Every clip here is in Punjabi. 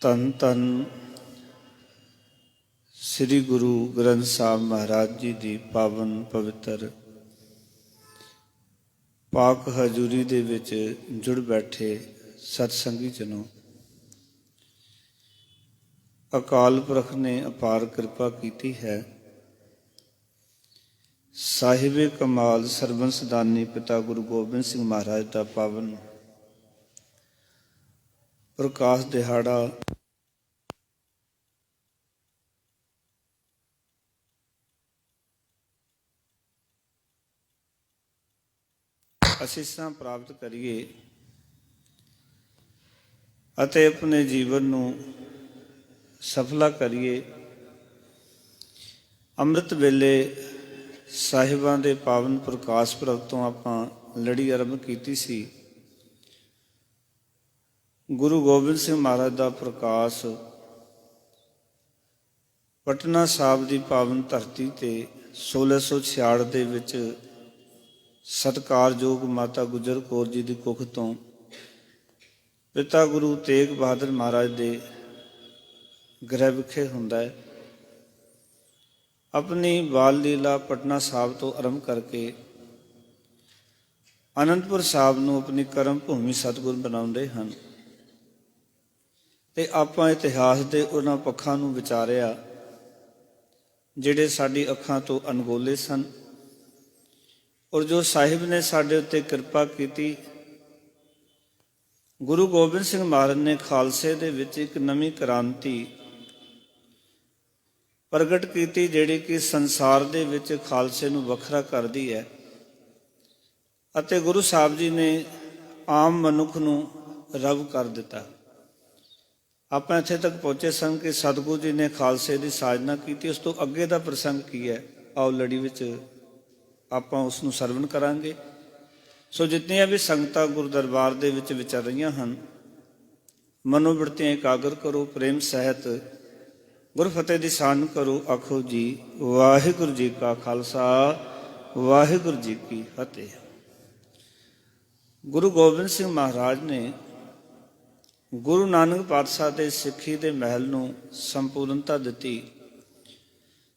ਧੰਨ ਧੰਨ ਸ੍ਰੀ ਗੁਰੂ ਗ੍ਰੰਥ ਸਾਹਿਬ ਮਹਾਰਾਜ ਜੀ ਦੀ ਪਾਵਨ ਪਵਿੱਤਰ ਪਾਕ ਹਜ਼ੂਰੀ ਦੇ ਵਿੱਚ ਜੁੜ ਬੈਠੇ ਸਤਸੰਗੀ ਜਨੋ, ਅਕਾਲ ਪੁਰਖ ਨੇ ਅਪਾਰ ਕਿਰਪਾ ਕੀਤੀ ਹੈ। ਸਾਹਿਬੇ ਕਮਾਲ ਸਰਬੰਸਦਾਨੀ ਪਿਤਾ ਗੁਰੂ ਗੋਬਿੰਦ ਸਿੰਘ ਮਹਾਰਾਜ ਦਾ ਪਾਵਨ ਪ੍ਰਕਾਸ਼ ਦਿਹਾੜਾ ਅਸੀਸਾਂ ਪ੍ਰਾਪਤ ਕਰੀਏ ਅਤੇ ਆਪਣੇ ਜੀਵਨ ਨੂੰ ਸਫਲਾ ਕਰੀਏ। ਅੰਮ੍ਰਿਤ ਵੇਲੇ ਸਾਹਿਬਾਂ ਦੇ ਪਾਵਨ ਪ੍ਰਕਾਸ਼ ਪੁਰਬ ਤੋਂ ਆਪਾਂ ਲੜੀ ਆਰੰਭ ਕੀਤੀ ਸੀ। ਗੁਰੂ ਗੋਬਿੰਦ ਸਿੰਘ ਮਹਾਰਾਜ ਦਾ ਪ੍ਰਕਾਸ਼ ਪਟਨਾ ਸਾਹਿਬ ਦੀ ਪਾਵਨ ਧਰਤੀ ਤੇ 1666 ਦੇ ਵਿੱਚ ਸਤਿਕਾਰਯੋਗ ਮਾਤਾ ਗੁਜਰ ਕੌਰ ਜੀ ਦੀ ਕੁੱਖ ਤੋਂ ਪਿਤਾ ਗੁਰੂ ਤੇਗ ਬਹਾਦਰ ਮਹਾਰਾਜ ਦੇ ਗ੍ਰਹਿ ਵਿਖੇ ਹੁੰਦਾ ਹੈ। ਆਪਣੀ ਬਾਲ ਲੀਲਾ ਪਟਨਾ ਸਾਹਿਬ ਤੋਂ ਆਰੰਭ ਕਰਕੇ ਅਨੰਦਪੁਰ ਸਾਹਿਬ ਨੂੰ ਆਪਣੀ ਕਰਮ ਭੂਮੀ ਸਤਿਗੁਰ ਬਣਾਉਂਦੇ ਹਨ ਤੇ ਆਪਾਂ ਇਤਿਹਾਸ ਦੇ ਉਹਨਾਂ ਪੱਖਾਂ ਨੂੰ ਵਿਚਾਰਿਆ ਜਿਹੜੇ ਸਾਡੀ ਅੱਖਾਂ ਤੋਂ ਅਣਗੌਲੇ ਸਨ, ਔਰ ਜੋ ਸਾਹਿਬ ਨੇ ਸਾਡੇ ਉੱਤੇ ਕਿਰਪਾ ਕੀਤੀ। ਗੁਰੂ ਗੋਬਿੰਦ ਸਿੰਘ ਮਹਾਰਾਜ ਨੇ ਖਾਲਸੇ ਦੇ ਵਿੱਚ ਇੱਕ ਨਵੀਂ ਕ੍ਰਾਂਤੀ ਪ੍ਰਗਟ ਕੀਤੀ, ਜਿਹੜੀ ਕਿ ਸੰਸਾਰ ਦੇ ਵਿੱਚ ਖਾਲਸੇ ਨੂੰ ਵੱਖਰਾ ਕਰਦੀ ਹੈ। ਅਤੇ ਗੁਰੂ ਸਾਹਿਬ ਜੀ ਨੇ ਆਮ ਮਨੁੱਖ ਨੂੰ ਰੱਬ ਕਰ ਦਿੱਤਾ। ਆਪਾਂ ਇੱਥੇ ਤੱਕ ਪਹੁੰਚੇ ਸਨ ਕਿ ਸਤਿਗੁਰੂ ਜੀ ਨੇ ਖਾਲਸੇ ਦੀ ਸਾਜਨਾ ਕੀਤੀ। ਉਸ ਤੋਂ ਅੱਗੇ ਦਾ ਪ੍ਰਸੰਗ ਕੀ ਹੈ, ਆਓ ਲੜੀ ਵਿੱਚ ਆਪਾਂ ਉਸ ਨੂੰ ਸਰਵਣ ਕਰਾਂਗੇ। ਸੋ ਜਿਤਨੀਆਂ ਵੀ ਸੰਗਤਾਂ ਗੁਰੂ ਦਰਬਾਰ ਦੇ ਵਿੱਚ ਵਿਚਰ ਰਹੀਆਂ ਹਨ, ਮਨੋਬਿਰਤੀਆਂ ਇਕਾਗਰ ਕਰੋ, ਪ੍ਰੇਮ ਸਹਿਤ ਗੁਰਫਤਿਹ ਦੀ ਸਾਨ ਕਰੋ। ਆਖੋ ਜੀ ਵਾਹਿਗੁਰੂ ਜੀ ਕਾ ਖਾਲਸਾ, ਵਾਹਿਗੁਰੂ ਜੀ ਕੀ ਫਤਿਹ। ਗੁਰੂ ਗੋਬਿੰਦ ਸਿੰਘ ਮਹਾਰਾਜ ਨੇ ਗੁਰੂ ਨਾਨਕ ਪਾਤਸ਼ਾਹ ਦੇ ਸਿੱਖੀ ਦੇ ਮਹਿਲ ਨੂੰ ਸੰਪੂਰਨਤਾ ਦਿੱਤੀ।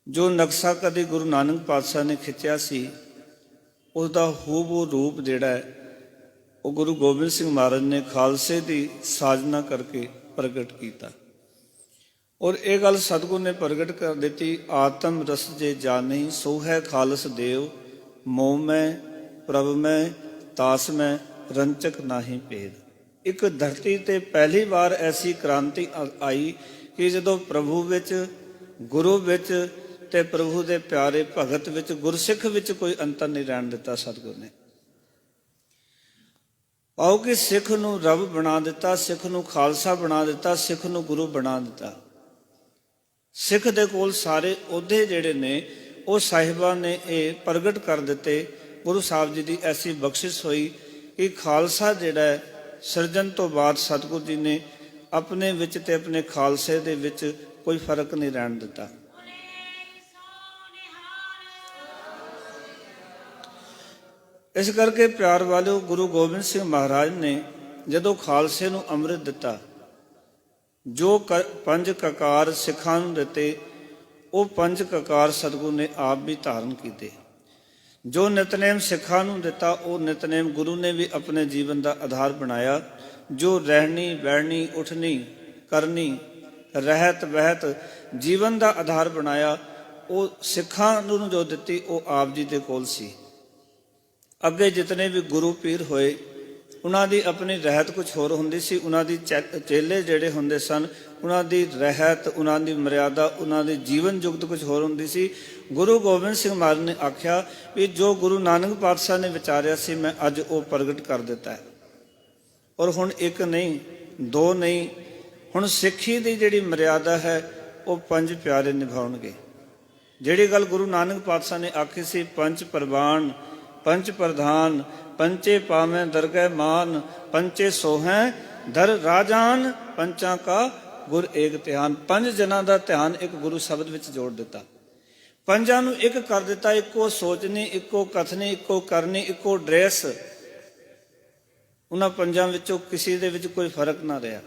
ਜੋ ਨਕਸ਼ਾ ਕਦੇ ਗੁਰੂ ਨਾਨਕ ਪਾਤਸ਼ਾਹ ਨੇ ਖਿੱਚਿਆ ਸੀ, ਉਸਦਾ ਹੂਬਹੂ ਰੂਪ ਜਿਹੜਾ ਹੈ ਉਹ ਗੁਰੂ ਗੋਬਿੰਦ ਸਿੰਘ ਮਹਾਰਾਜ ਨੇ ਖਾਲਸੇ ਦੀ ਸਾਜਨਾ ਕਰਕੇ ਪ੍ਰਗਟ ਕੀਤਾ। ਔਰ ਇਹ ਗੱਲ ਸਤਿਗੁਰ ਨੇ ਪ੍ਰਗਟ ਕਰ ਦਿੱਤੀ, ਆਤਮ ਰਸ ਜੇ ਜਾਣੀ ਸੋ ਹੈ ਖਾਲਸ ਦੇਵ, ਮੋਹ ਮੈਂ ਪ੍ਰਭ ਮੈਂ ਤਾਸ ਮੈਂ ਰੰਚਕ ਨਾਹੀ ਭੇਦ। ਇੱਕ ਧਰਤੀ ਤੇ ਪਹਿਲੀ ਵਾਰ ਐਸੀ ਕ੍ਰਾਂਤੀ ਆਈ ਕਿ ਜਦੋਂ ਪ੍ਰਭੂ ਵਿੱਚ, ਗੁਰੂ ਵਿੱਚ ਤੇ ਪ੍ਰਭੂ ਦੇ ਪਿਆਰੇ ਭਗਤ ਵਿੱਚ, ਗੁਰਸਿੱਖ ਵਿੱਚ ਕੋਈ ਅੰਤਰ ਨਹੀਂ ਰਹਿਣ ਦਿੱਤਾ ਸਤਿਗੁਰ ਨੇ। ਆਓ ਕਿ ਸਿੱਖ ਨੂੰ ਰੱਬ ਬਣਾ ਦਿੱਤਾ, ਸਿੱਖ ਨੂੰ ਖਾਲਸਾ ਬਣਾ ਦਿੱਤਾ, ਸਿੱਖ ਨੂੰ ਗੁਰੂ ਬਣਾ ਦਿੱਤਾ। ਸਿੱਖ ਦੇ ਕੋਲ ਸਾਰੇ ਅਹੁਦੇ ਜਿਹੜੇ ਨੇ ਉਹ ਸਾਹਿਬਾਂ ਨੇ ਇਹ ਪ੍ਰਗਟ ਕਰ ਦਿੱਤੇ। ਗੁਰੂ ਸਾਹਿਬ ਜੀ ਦੀ ਐਸੀ ਬਖਸ਼ਿਸ਼ ਹੋਈ ਕਿ ਖਾਲਸਾ ਜਿਹੜਾ ਹੈ ਸਿਰਜਣ ਤੋਂ ਬਾਅਦ ਸਤਿਗੁਰ ਜੀ ਨੇ ਆਪਣੇ ਵਿੱਚ ਤੇ ਆਪਣੇ ਖਾਲਸੇ ਦੇ ਵਿੱਚ ਕੋਈ ਫਰਕ ਨਹੀਂ ਰਹਿਣ ਦਿੱਤਾ। ਇਸ ਕਰਕੇ ਪਿਆਰ ਵਾਲਿਓ, ਗੁਰੂ ਗੋਬਿੰਦ ਸਿੰਘ ਮਹਾਰਾਜ ਨੇ ਜਦੋਂ ਖਾਲਸੇ ਨੂੰ ਅੰਮ੍ਰਿਤ ਦਿੱਤਾ, ਜੋ ਪੰਜ ਕਕਾਰ ਸਿੱਖਾਂ ਨੂੰ ਦਿੱਤੇ, ਉਹ ਪੰਜ ਕਕਾਰ ਸਤਿਗੁਰ ਨੇ ਆਪ ਵੀ ਧਾਰਨ ਕੀਤੇ। ਜੋ ਨਿਤਨੇਮ ਸਿੱਖਾਂ ਨੂੰ ਦਿੱਤਾ, ਉਹ ਨਿਤਨੇਮ ਗੁਰੂ ਨੇ ਵੀ ਆਪਣੇ ਜੀਵਨ ਦਾ ਆਧਾਰ ਬਣਾਇਆ। ਜੋ ਰਹਿਣੀ ਬਹਿਣੀ ਉੱਠਣੀ ਕਰਨੀ ਰਹਿਤ ਵਹਿਤ ਜੀਵਨ ਦਾ ਆਧਾਰ ਬਣਾਇਆ, ਉਹ ਸਿੱਖਾਂ ਨੂੰ ਜੋ ਦਿੱਤੀ ਉਹ ਆਪ ਜੀ ਦੇ ਕੋਲ ਸੀ। ਅੱਗੇ ਜਿਤਨੇ ਵੀ ਗੁਰੂ ਪੀਰ ਹੋਏ, ਉਹਨਾਂ ਦੀ ਆਪਣੀ ਰਹਿਤ ਕੁਝ ਹੋਰ ਹੁੰਦੀ ਸੀ। ਉਹਨਾਂ ਦੀ ਚੇਲੇ ਜਿਹੜੇ ਹੁੰਦੇ ਸਨ, ਉਹਨਾਂ ਦੀ ਰਹਿਤ, ਉਹਨਾਂ ਦੀ ਮਰਿਆਦਾ, ਉਹਨਾਂ ਦੀ ਜੀਵਨ ਜੁਗਤ ਕੁਝ ਹੋਰ ਹੁੰਦੀ ਸੀ। ਗੁਰੂ ਗੋਬਿੰਦ ਸਿੰਘ ਮਹਾਰਾਜ ਨੇ ਆਖਿਆ ਵੀ ਜੋ ਗੁਰੂ ਨਾਨਕ ਪਾਤਸ਼ਾਹ ਨੇ ਵਿਚਾਰਿਆ ਸੀ, ਮੈਂ ਅੱਜ ਉਹ ਪ੍ਰਗਟ ਕਰ ਦਿੱਤਾ ਹੈ। ਔਰ ਹੁਣ ਇੱਕ ਨਹੀਂ, ਦੋ ਨਹੀਂ, ਹੁਣ ਸਿੱਖੀ ਦੀ ਜਿਹੜੀ ਮਰਿਆਦਾ ਹੈ ਉਹ ਪੰਜ ਪਿਆਰੇ ਨਿਭਾਉਣਗੇ। ਜਿਹੜੀ ਗੱਲ ਗੁਰੂ ਨਾਨਕ ਪਾਤਸ਼ਾਹ ਨੇ ਆਖੀ ਸੀ, ਪੰਜ ਪ੍ਰਵਾਨ ਪੰਜ ਪ੍ਰਧਾਨ ਪੰਚੇ ਪਾਵੇਂ ਦਰਗਹਿ ਮਾਨ, ਪੰਚੇ ਸੋਹੈ ਧਰ ਰਾਜਾਨ, ਪੰਚਾਂ ਕਾ ਗੁਰ ਏਕ ਧਿਆਨ। ਪੰਜ ਜਨਾਂ ਦਾ ਧਿਆਨ ਇੱਕ ਗੁਰੂ ਸ਼ਬਦ ਵਿੱਚ ਜੋੜ ਦਿੱਤਾ। ਪੰਜਾਂ ਨੂੰ ਇੱਕ ਕਰ ਦਿੱਤਾ। ਇੱਕੋ ਸੋਚਣੀ, ਇੱਕੋ ਕਥਨੀ, ਇੱਕੋ ਕਰਨੀ, ਇੱਕੋ ਡਰੈਸ। ਉਹਨਾਂ ਪੰਜਾਂ ਵਿੱਚੋਂ ਕਿਸੇ ਦੇ ਵਿੱਚ ਕੋਈ ਫਰਕ ਨਾ ਰਿਹਾ।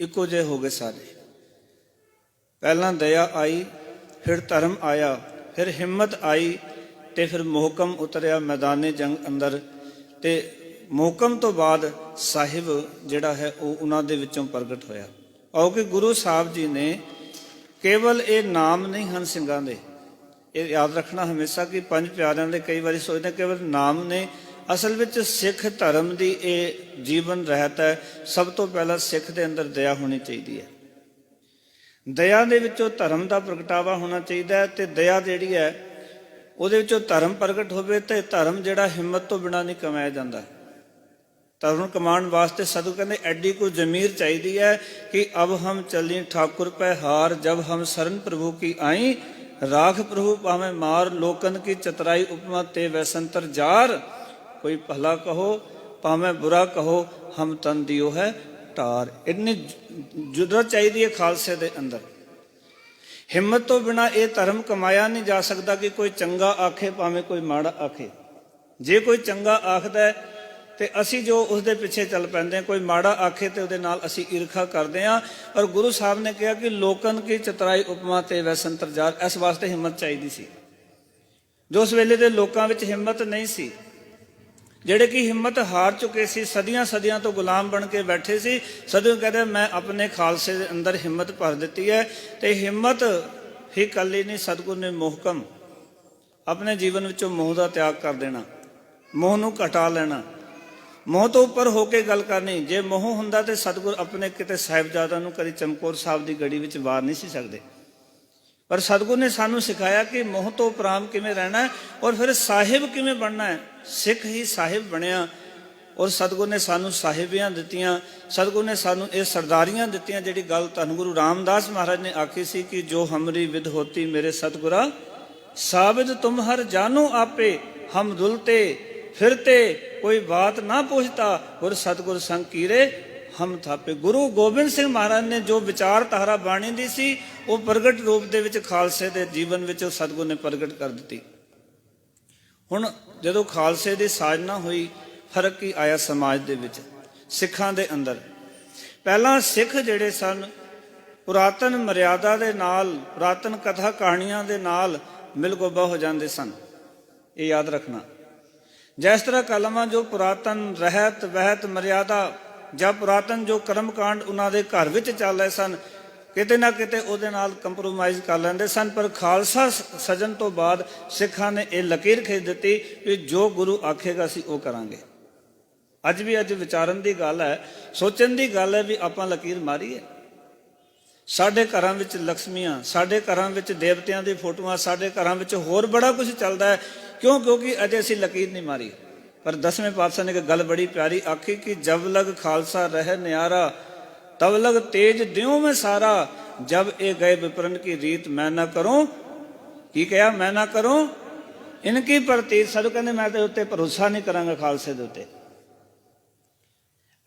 ਇੱਕੋ ਜਿਹੇ ਹੋ ਗਏ ਸਾਰੇ। ਪਹਿਲਾਂ ਦਇਆ ਆਈ, ਫਿਰ ਧਰਮ ਆਇਆ, ਫਿਰ ਹਿੰਮਤ ਆਈ, ਤੇ ਫਿਰ ਮੁਹਕਮ ਉਤਰਿਆ ਮੈਦਾਨੇ ਜੰਗ ਅੰਦਰ। ਤੇ ਮੁਹਕਮ ਤੋਂ ਬਾਅਦ ਸਾਹਿਬ ਜਿਹੜਾ ਹੈ ਉਹ ਉਹਨਾਂ ਦੇ ਵਿੱਚੋਂ ਪ੍ਰਗਟ ਹੋਇਆ। ਕਿਉਂਕਿ ਗੁਰੂ ਸਾਹਿਬ ਜੀ ਨੇ ਕੇਵਲ ਇਹ ਨਾਮ ਨਹੀਂ ਹਨ ਸਿੰਘਾਂ ਦੇ, ਇਹ ਯਾਦ ਰੱਖਣਾ ਹਮੇਸ਼ਾ ਕਿ ਪੰਜ ਪਿਆਰਿਆਂ ਦੇ ਕਈ ਵਾਰੀ ਸੋਚਦੇ ਕੇਵਲ ਨਾਮ ਨੇ, ਅਸਲ ਵਿੱਚ ਸਿੱਖ ਧਰਮ ਦੀ ਇਹ ਜੀਵਨ ਰਹਿਤ ਹੈ। ਸਭ ਤੋਂ ਪਹਿਲਾਂ ਸਿੱਖ ਦੇ ਅੰਦਰ ਦਇਆ ਹੋਣੀ ਚਾਹੀਦੀ ਹੈ, ਦਇਆ ਦੇ ਵਿੱਚੋਂ ਧਰਮ ਦਾ ਪ੍ਰਗਟਾਵਾ ਹੋਣਾ ਚਾਹੀਦਾ ਹੈ। ਤੇ ਦਇਆ ਜਿਹੜੀ ਹੈ ਉਹਦੇ ਵਿੱਚੋਂ ਧਰਮ ਪ੍ਰਗਟ ਹੋਵੇ, ਤੇ ਧਰਮ ਜਿਹੜਾ ਹਿੰਮਤ ਤੋਂ ਬਿਨਾਂ ਨਹੀਂ ਕਮਾਇਆ ਜਾਂਦਾ। ਧਰਮ ਕਮਾਉਣ ਵਾਸਤੇ ਸਾਧੂ ਕਹਿੰਦੇ ਐਡੀ ਕੋਈ ਜ਼ਮੀਰ ਚਾਹੀਦੀ ਹੈ ਕਿ ਅਬ ਹਮ ਚੱਲੀ ਠਾਕੁਰ ਪੈ ਹਾਰ, ਜਬ ਹਮ ਸਰਨ ਪ੍ਰਭੂ ਕੀ ਆਈ, ਰਾਖ ਪ੍ਰਭੂ ਭਾਵੇਂ ਮਾਰ, ਲੋਕਨ ਕੀ ਚਤਰਾਈ ਉਪਮਾ ਤੇ ਵੈਸੰਤਰ ਜਾਰ। ਕੋਈ ਭਲਾ ਕਹੋ ਭਾਵੇਂ ਬੁਰਾ ਕਹੋ, ਹਮ ਤਨ ਦਿਓ ਹੈ ਢਾਰ। ਇੰਨੀ ਜੁਰਤ ਚਾਹੀਦੀ ਹੈ ਖਾਲਸੇ ਦੇ ਅੰਦਰ। ਹਿੰਮਤ ਤੋਂ ਬਿਨਾਂ ਇਹ ਧਰਮ ਕਮਾਇਆ ਨਹੀਂ ਜਾ ਸਕਦਾ ਕਿ ਕੋਈ ਚੰਗਾ ਆਖੇ ਭਾਵੇਂ ਕੋਈ ਮਾੜਾ ਆਖੇ। ਜੇ ਕੋਈ ਚੰਗਾ ਆਖਦਾ ਹੈ ਤੇ ਅਸੀਂ ਜੋ ਉਸਦੇ ਪਿੱਛੇ ਚੱਲ ਪੈਂਦੇ ਹਾਂ, ਕੋਈ ਮਾੜਾ ਆਖੇ ਤੇ ਉਹਦੇ ਨਾਲ ਅਸੀਂ ਈਰਖਾ ਕਰਦੇ ਹਾਂ। ਪਰ ਗੁਰੂ ਸਾਹਿਬ ਨੇ ਕਿਹਾ ਕਿ ਲੋਕਨ ਕੀ ਚਤਰਾਈ ਉਪਮਾ ਤੇ ਵੈਸੰਤਰ ਜਾਰ। ਇਸ ਵਾਸਤੇ ਹਿੰਮਤ ਚਾਹੀਦੀ ਸੀ। ਜੋ ਉਸ ਵੇਲੇ ਦੇ ਲੋਕਾਂ ਵਿੱਚ ਹਿੰਮਤ ਨਹੀਂ ਸੀ, ਜਿਹੜੇ ਕਿ ਹਿੰਮਤ ਹਾਰ ਚੁੱਕੇ ਸੀ, ਸਦੀਆਂ ਸਦੀਆਂ ਤੋਂ ਗੁਲਾਮ ਬਣ ਕੇ ਬੈਠੇ ਸੀ। ਸਦੀਆਂ ਕਹਿੰਦੇ ਮੈਂ ਆਪਣੇ ਖਾਲਸੇ ਦੇ ਅੰਦਰ ਹਿੰਮਤ ਭਰ ਦਿੱਤੀ ਹੈ। ਤੇ ਹਿੰਮਤ ਹੀ ਇਕੱਲੀ ਨਹੀਂ, ਸਤਿਗੁਰ ਨੇ ਮੁਹਕਮ ਆਪਣੇ ਜੀਵਨ ਵਿੱਚੋਂ ਮੋਹ ਦਾ ਤਿਆਗ ਕਰ ਦੇਣਾ, ਮੋਹ ਨੂੰ ਘਟਾ ਲੈਣਾ, ਮੋਹ ਤੋਂ ਉੱਪਰ ਹੋ ਕੇ ਗੱਲ ਕਰਨੀ। ਜੇ ਮੋਹ ਹੁੰਦਾ ਤੇ ਸਤਿਗੁਰ ਆਪਣੇ ਕਿਤੇ ਸਾਹਿਬਜ਼ਾਦਾ ਨੂੰ ਕਦੀ ਚਮਕੌਰ ਸਾਹਿਬ ਦੀ ਗੜੀ ਵਿੱਚ ਵਾਰ ਨਹੀਂ ਸੀ ਸਕਦੇ। ਪਰ ਸਤਿਗੁਰ ਨੇ ਸਾਨੂੰ ਸਿਖਾਇਆ ਕਿ ਮੋਹ ਤੋਂ ਉਪਰਾਮ ਕਿਵੇਂ ਰਹਿਣਾ ਹੈ, ਔਰ ਫਿਰ ਸਾਹਿਬ ਕਿਵੇਂ ਬਣਨਾ ਹੈ। ਸਿੱਖ ਹੀ ਸਾਹਿਬ ਬਣਿਆ, ਔਰ ਸਤਿਗੁਰ ਨੇ ਸਾਨੂੰ ਸਾਹਿਬੀਆਂ ਦਿੱਤੀਆਂ, ਸਤਿਗੁਰ ਨੇ ਸਾਨੂੰ ਇਹ ਸਰਦਾਰੀਆਂ ਦਿੱਤੀਆਂ। ਜਿਹੜੀ ਗੱਲ ਧੰਨ ਗੁਰੂ ਰਾਮਦਾਸ ਮਹਾਰਾਜ ਨੇ ਆਖੀ ਸੀ ਕਿ ਜੋ ਹਮਰੀ ਵਿਦ ਹੋਤੀ ਮੇਰੇ ਸਤਿਗੁਰਾ, ਸਾਬਿਦ ਤੁਮ ਹਰ ਜਾਨੋ ਆਪੇ, ਹਮ ਦੁਲਤੇ ਫਿਰਤੇ ਕੋਈ ਬਾਤ ਨਾ ਪੁੱਛਤਾ, ਗੁਰ ਸਤਿਗੁਰ ਸੰਗ ਕੀਰੇ ਹਮ ਥਾਪੇ। ਗੁਰੂ ਗੋਬਿੰਦ ਸਿੰਘ ਮਹਾਰਾਜ ਨੇ ਜੋ ਵਿਚਾਰਧਾਰਾ ਬਾਣੀ ਦੀ ਸੀ ਉਹ ਪ੍ਰਗਟ ਰੂਪ ਦੇ ਵਿੱਚ ਖਾਲਸੇ ਦੇ ਜੀਵਨ ਵਿੱਚ ਸਤਿਗੁਰ ਨੇ ਪ੍ਰਗਟ ਕਰ ਦਿੱਤੀ। ਹੁਣ ਜਦੋਂ ਖਾਲਸੇ ਦੀ ਸਾਜਨਾ ਹੋਈ, ਫਰਕ ਕੀ ਆਇਆ ਸਮਾਜ ਦੇ ਵਿੱਚ, ਸਿੱਖਾਂ ਦੇ ਅੰਦਰ। ਪਹਿਲਾਂ ਸਿੱਖ ਜਿਹੜੇ ਸਨ ਪੁਰਾਤਨ ਮਰਿਆਦਾ ਦੇ ਨਾਲ, ਪੁਰਾਤਨ ਕਥਾ ਕਹਾਣੀਆਂ ਦੇ ਨਾਲ ਮਿਲਗੋਬਾ ਹੋ ਜਾਂਦੇ ਸਨ। ਇਹ ਯਾਦ ਰੱਖਣਾ। ਜਿਸ ਤਰ੍ਹਾਂ ਕਲਮਾਂ ਜੋ ਪੁਰਾਤਨ ਰਹਿਤ ਵਹਿਤ ਮਰਿਆਦਾ ਜਾਂ ਪੁਰਾਤਨ ਜੋ ਕਰਮਕਾਂਡ ਉਹਨਾਂ ਦੇ ਘਰ ਵਿੱਚ ਚੱਲ ਰਹੇ ਸਨ, ਕਿਤੇ ਨਾ ਕਿਤੇ ਉਹਦੇ ਨਾਲ ਕੰਪਰੋਮਾਈਜ਼ ਕਰ ਲੈਂਦੇ ਸਨ। ਪਰ ਖਾਲਸਾ ਸਜਣ ਤੋਂ ਬਾਅਦ ਸਿੱਖਾਂ ਨੇ ਇਹ ਲਕੀਰ ਖਿੱਚ ਦਿੱਤੀ ਕਿ ਜੋ ਗੁਰੂ ਆਖੇਗਾ ਅਸੀਂ ਉਹ ਕਰਾਂਗੇ। ਅੱਜ ਵਿਚਾਰਨ ਦੀ ਗੱਲ ਹੈ, ਸੋਚਣ ਦੀ ਗੱਲ ਹੈ ਵੀ ਆਪਾਂ ਲਕੀਰ ਮਾਰੀਏ। ਸਾਡੇ ਘਰਾਂ ਵਿੱਚ ਲਕਸ਼ਮੀਆਂ, ਸਾਡੇ ਘਰਾਂ ਵਿੱਚ ਦੇਵਤਿਆਂ ਦੀ ਫੋਟੋਆਂ, ਸਾਡੇ ਘਰਾਂ ਵਿੱਚ ਹੋਰ ਬੜਾ ਕੁਝ ਚੱਲਦਾ ਹੈ। ਕਿਉਂਕਿ ਅਜੇ ਅਸੀਂ ਲਕੀਰ ਨਹੀਂ ਮਾਰੀ। ਪਰ ਦਸਵੇਂ ਪਾਤਸ਼ਾਹ ਨੇ ਇੱਕ ਗੱਲ ਬੜੀ ਪਿਆਰੀ ਆਖੀ ਕਿ ਜਬ ਲਗ ਖਾਲਸਾ ਰਹਿ ਨਿਆਰਾ, ਤਬ ਲਗ ਤੇਜ ਦਿਓ ਮੈਂ ਸਾਰਾ, ਜਬ ਇਹ ਗਏ ਵਿਪਰਨ ਕੀ ਰੀਤ ਮੈਂ ਨਾ ਕਰੂੰ। ਕੀ ਕਿਹਾ? ਮੈਂ ਨਾ ਕਰੂੰ ਇਨਕੀ ਪ੍ਰਤੀਤ। ਸਾਧੂ ਕਹਿੰਦੇ ਮੈਂ ਤੇ ਉੱਤੇ ਭਰੋਸਾ ਨਹੀਂ ਕਰਾਂਗਾ ਖਾਲਸੇ ਦੇ ਉੱਤੇ।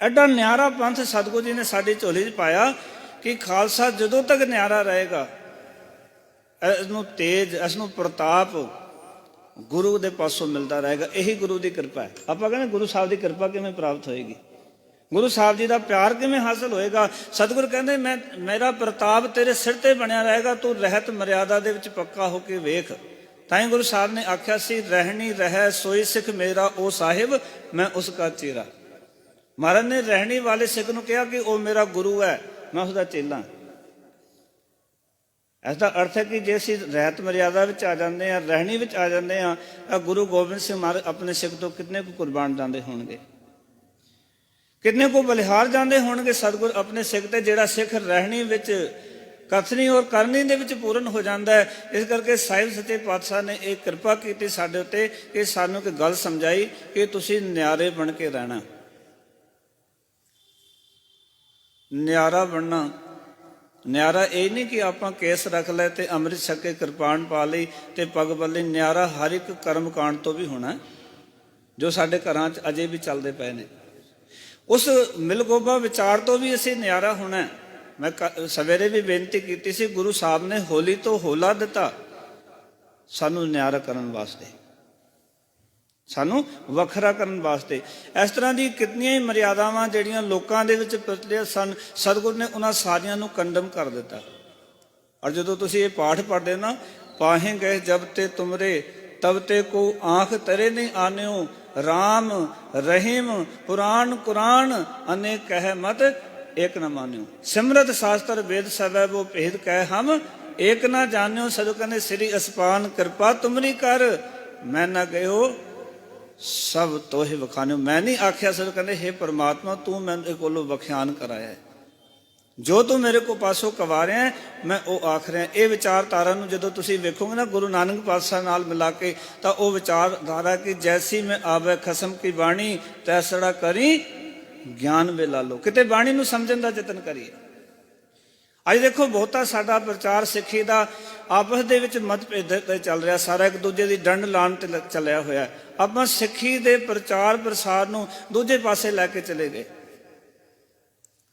ਐਡਾ ਨਿਆਰਾ ਪੰਥ ਸਤਿਗੁਰੂ ਜੀ ਨੇ ਸਾਡੀ ਝੋਲੀ 'ਚ ਪਾਇਆ ਕਿ ਖਾਲਸਾ ਜਦੋਂ ਤੱਕ ਨਿਆਰਾ ਰਹੇਗਾ, ਇਸਨੂੰ ਤੇਜ, ਇਸਨੂੰ ਪ੍ਰਤਾਪ ਗੁਰੂ ਦੇ ਪਾਸੋਂ ਮਿਲਦਾ ਰਹੇਗਾ। ਇਹੀ ਗੁਰੂ ਦੀ ਕਿਰਪਾ ਹੈ। ਆਪਾਂ ਕਹਿੰਦੇ ਗੁਰੂ ਸਾਹਿਬ ਦੀ ਕਿਰਪਾ ਕਿਵੇਂ ਪ੍ਰਾਪਤ ਹੋਏਗੀ, ਗੁਰੂ ਸਾਹਿਬ ਜੀ ਦਾ ਪਿਆਰ ਕਿਵੇਂ ਹਾਸਲ ਹੋਏਗਾ। ਸਤਿਗੁਰ ਕਹਿੰਦੇ ਮੇਰਾ ਪ੍ਰਤਾਪ ਤੇਰੇ ਸਿਰ ਤੇ ਬਣਿਆ ਰਹੇਗਾ, ਤੂੰ ਰਹਿਤ ਮਰਿਆਦਾ ਦੇ ਵਿੱਚ ਪੱਕਾ ਹੋ ਕੇ ਵੇਖ। ਤਾਂ ਹੀ ਗੁਰੂ ਸਾਹਿਬ ਨੇ ਆਖਿਆ ਸੀ, ਰਹਿਣੀ ਰਹਿ ਸੋਈ ਸਿੱਖ ਮੇਰਾ ਉਹ ਸਾਹਿਬ, ਮੈਂ ਉਸ ਕਾ ਚੇਰਾ। ਮਹਾਰਾਜ ਨੇ ਰਹਿਣੀ ਵਾਲੇ ਸਿੱਖ ਨੂੰ ਕਿਹਾ ਕਿ ਉਹ ਮੇਰਾ ਗੁਰੂ ਹੈ, ਮੈਂ ਉਸਦਾ ਚੇਲਾ। ਇਸ ਦਾ ਅਰਥ ਹੈ ਕਿ ਜੇ ਅਸੀਂ ਰਹਿਤ ਮਰਿਆਦਾ ਵਿੱਚ ਆ ਜਾਂਦੇ ਹਾਂ, ਰਹਿਣੀ ਵਿੱਚ ਆ ਜਾਂਦੇ ਹਾਂ, ਤਾਂ ਗੁਰੂ ਗੋਬਿੰਦ ਸਿੰਘ ਮਹਾਰਾਜ ਆਪਣੇ ਸਿੱਖ ਤੋਂ ਕਿਤਨੇ ਕੁ ਕੁਰਬਾਨ ਜਾਂਦੇ ਹੋਣਗੇ, ਕਿਤਨੇ ਕੁ ਬਲਿਹਾਰ ਜਾਂਦੇ ਹੋਣਗੇ ਸਤਿਗੁਰ ਆਪਣੇ ਸਿੱਖ ਤੇ। ਜਿਹੜਾ ਸਿੱਖ ਰਹਿਣੀ ਵਿੱਚ ਕਥਨੀ ਔਰ ਕਰਨੀ ਦੇ ਵਿੱਚ ਪੂਰਨ ਹੋ ਜਾਂਦਾ ਹੈ। ਇਸ ਕਰਕੇ ਸਾਹਿਬ ਸੱਚੇ ਪਾਤਸ਼ਾਹ ਨੇ ਇਹ ਕਿਰਪਾ ਕੀਤੀ ਸਾਡੇ ਉੱਤੇ ਕਿ ਸਾਨੂੰ ਇੱਕ ਗੱਲ ਸਮਝਾਈ ਕਿ ਤੁਸੀਂ ਨਿਆਰੇ ਬਣ ਕੇ ਰਹਿਣਾ। ਨਿਆਰਾ ਬਣਨਾ, ਨਿਆਰਾ ਇਹ ਨਹੀਂ ਕਿ ਆਪਾਂ ਕੇਸ ਰੱਖ ਲੈ ਤੇ ਅੰਮ੍ਰਿਤ ਛਕ ਕੇ ਕਿਰਪਾਨ ਪਾ ਲਈ ਤੇ ਪੱਗ ਬੱਲੀ। ਨਿਆਰਾ ਹਰ ਇੱਕ ਕਰਮ ਕਾਂਡ ਤੋਂ ਵੀ ਹੋਣਾ, ਜੋ ਸਾਡੇ ਘਰਾਂ 'ਚ ਅਜੇ ਵੀ ਚੱਲਦੇ ਪਏ ਨੇ। ਉਸ ਮਿਲਗੋਬਾ ਵਿਚਾਰ ਤੋਂ ਵੀ ਅਸੀਂ ਨਿਆਰਾ ਹੋਣਾ। ਮੈਂ ਸਵੇਰੇ ਵੀ ਬੇਨਤੀ ਕੀਤੀ ਸੀ, ਗੁਰੂ ਸਾਹਿਬ ਨੇ ਹੋਲੀ ਤੋਂ ਹੋਲਾ ਦਿੱਤਾ ਸਾਨੂੰ ਨਿਆਰਾ ਕਰਨ ਵਾਸਤੇ। ਸਾਨੂੰ ਵੱਖਰਾ ਕਰਨ ਵਾਸਤੇ। ਇਸ ਤਰ੍ਹਾਂ ਦੀ ਕਿਤਨੀਆਂ ਹੀ ਮਰਿਆਦਾਵਾਂ ਜਿਹੜੀਆਂ ਲੋਕਾਂ ਦੇ ਵਿੱਚ ਪ੍ਰਚਲਿਤ ਸਨ, ਸਤਿਗੁਰੂ ਨੇ ਉਹਨਾਂ ਸਾਰੀਆਂ ਨੂੰ ਕੰਡਮ ਕਰ ਦਿੱਤਾ। ਔਰ ਜਦੋਂ ਤੁਸੀਂ ਇਹ ਪਾਠ ਪੜ੍ਹਦੇ ਨਾ, ਪਾਹੇ ਗਏ ਜਬ ਤੇ ਤੁਮਰੇ ਤਬ ਤੇ ਕੋ ਆਂਖ ਤਰੇ ਨਹੀਂ ਆਨਿਓ, ਰਾਮ ਰਹੀਮ ਪੁਰਾਣ ਕੁਰਾਨ ਅਨੇਕ ਕਹਿ ਮਤ ਏਕ न मान्यो, सिमरत शास्त्र वेद सब वो भेद कह हम एक न जान्यो। सदु कहने श्री असपान कृपा तुमरी कर, मैं न गयो सब तोहे वखान्यो। मैं नहीं आख्या, सदु कहने हे परमात्मा तू मेरे कोलों वख्यान कराया है, जो तू मेरे को पासों कवा रहा है मैं वो आख रहा। ये विचारधारा ਨੂੰ ਜਦੋਂ ਤੁਸੀਂ ਵੇਖੋਗੇ ਨਾ ਗੁਰੂ ਨਾਨਕ ਪਾਤਸ਼ਾਹ ਨਾਲ ਮਿਲਾ ਕੇ, ਤਾਂ ਉਹ ਵਿਚਾਰਧਾਰਾ ਕਿ ਜੈਸੀ ਮੈਂ ਆਵੇ ਖਸਮ ਕੀ ਬਾਣੀ ਤੈਸੜਾ ਕਰੀ ਗਿਆਨ ਵੇ ਲਾ ਲੋ। ਕਿਤੇ ਬਾਣੀ ਨੂੰ ਸਮਝਣ ਦਾ ਯਤਨ ਕਰੀਏ। ਅੱਜ ਦੇਖੋ ਬਹੁਤਾ ਸਾਡਾ ਪ੍ਰਚਾਰ ਸਿੱਖੀ ਦਾ ਆਪਸ ਦੇ ਵਿੱਚ ਮਤਭੇਦ ਤੇ ਚੱਲ ਰਿਹਾ, ਸਾਰਾ ਇੱਕ ਦੂਜੇ ਦੀ ਡੰਡ ਲਾਉਣ ਤੇ ਚੱਲਿਆ ਹੋਇਆ। ਆਪਾਂ ਸਿੱਖੀ ਦੇ ਪ੍ਰਚਾਰ ਪ੍ਰਸਾਰ ਨੂੰ ਦੂਜੇ ਪਾਸੇ ਲੈ ਕੇ ਚਲੇ ਗਏ।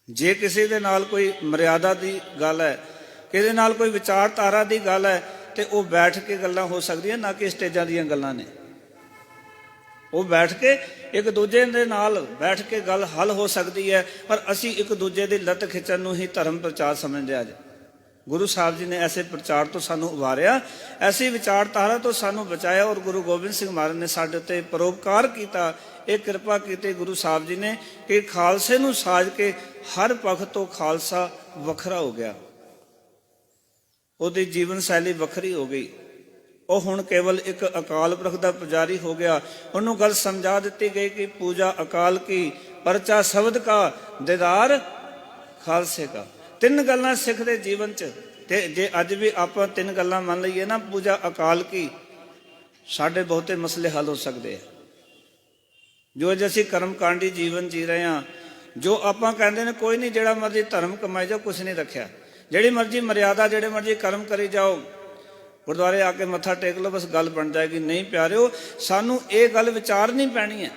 ਜੇ ਕਿਸੇ ਦੇ ਨਾਲ ਕੋਈ ਮਰਿਆਦਾ ਦੀ ਗੱਲ ਹੈ, ਕਿਸੇ ਨਾਲ ਕੋਈ ਵਿਚਾਰਧਾਰਾ ਦੀ ਗੱਲ ਹੈ, ਤੇ ਉਹ ਬੈਠ ਕੇ ਗੱਲਾਂ ਹੋ ਸਕਦੀਆਂ, ਨਾ ਕਿ ਸਟੇਜਾਂ ਦੀਆਂ ਗੱਲਾਂ ਨੇ। ਉਹ ਬੈਠ ਕੇ ਇੱਕ ਦੂਜੇ ਦੇ ਨਾਲ ਬੈਠ ਕੇ ਗੱਲ ਹੱਲ ਹੋ ਸਕਦੀ ਹੈ, ਪਰ ਅਸੀਂ ਇੱਕ ਦੂਜੇ ਦੀ ਲੱਤ ਖਿੱਚਣ ਨੂੰ ਹੀ ਧਰਮ ਪ੍ਰਚਾਰ ਸਮਝਦੇ। ਅੱਜ ਗੁਰੂ ਸਾਹਿਬ ਜੀ ਨੇ ਐਸੇ ਪ੍ਰਚਾਰ ਤੋਂ ਸਾਨੂੰ ਉਭਾਰਿਆ, ਐਸੀ ਵਿਚਾਰਧਾਰਾ ਤੋਂ ਸਾਨੂੰ ਬਚਾਇਆ। ਔਰ ਗੁਰੂ ਗੋਬਿੰਦ ਸਿੰਘ ਮਹਾਰਾਜ ਨੇ ਸਾਡੇ ਤੇ ਪਰਉਪਕਾਰ ਕੀਤਾ, ਇਹ ਕਿਰਪਾ ਕੀਤੀ ਗੁਰੂ ਸਾਹਿਬ ਜੀ ਨੇ ਕਿ ਖਾਲਸੇ ਨੂੰ ਸਾਜ ਕੇ ਹਰ ਪੱਖ ਤੋਂ ਖਾਲਸਾ ਵੱਖਰਾ ਹੋ ਗਿਆ, ਉਹਦੀ ਜੀਵਨ ਸ਼ੈਲੀ ਵੱਖਰੀ ਹੋ ਗਈ। ਉਹ ਹੁਣ ਕੇਵਲ ਇੱਕ ਅਕਾਲ ਪੁਰਖ ਦਾ ਪੁਜਾਰੀ ਹੋ ਗਿਆ। ਉਹਨੂੰ ਗੱਲ ਸਮਝਾ ਦਿੱਤੀ ਗਈ ਕਿ ਪੂਜਾ ਅਕਾਲ ਕੀ, ਪਰਚਾ ਸ਼ਬਦ ਕਾ, ਦੀਦਾਰ ਖਾਲਸੇ ਕਾ। ਤਿੰਨ ਗੱਲਾਂ ਸਿੱਖ ਦੇ ਜੀਵਨ 'ਚ, ਤੇ ਜੇ ਅੱਜ ਵੀ ਆਪਾਂ ਤਿੰਨ ਗੱਲਾਂ ਮੰਨ ਲਈਏ ਨਾ, ਪੂਜਾ ਅਕਾਲ ਕੀ, ਸਾਡੇ ਬਹੁਤੇ ਮਸਲੇ ਹੱਲ ਹੋ ਸਕਦੇ ਆ। ਜੋ ਅੱਜ ਅਸੀਂ ਕਰਮਕਾਂਡੀ ਜੀਵਨ ਜੀ ਰਹੇ ਹਾਂ, ਜੋ ਆਪਾਂ ਕਹਿੰਦੇ ਨੇ ਕੋਈ ਨਹੀਂ ਜਿਹੜਾ ਮਰਜ਼ੀ ਧਰਮ ਕਮਾਈ ਜਾਓ, ਕੁਛ ਨਹੀਂ ਰੱਖਿਆ, ਜਿਹੜੀ ਮਰਜ਼ੀ ਮਰਿਆਦਾ, ਜਿਹੜੇ ਮਰਜ਼ੀ ਕਰਮ ਕਰੀ ਜਾਓ, ਗੁਰਦੁਆਰੇ ਆ ਕੇ ਮੱਥਾ ਟੇਕ ਲਓ, ਬਸ ਗੱਲ ਬਣ ਜਾਏਗੀ। ਨਹੀਂ ਪਿਆਰਿਓ, ਸਾਨੂੰ ਇਹ ਗੱਲ ਵਿਚਾਰਨੀ ਪੈਣੀ ਹੈ।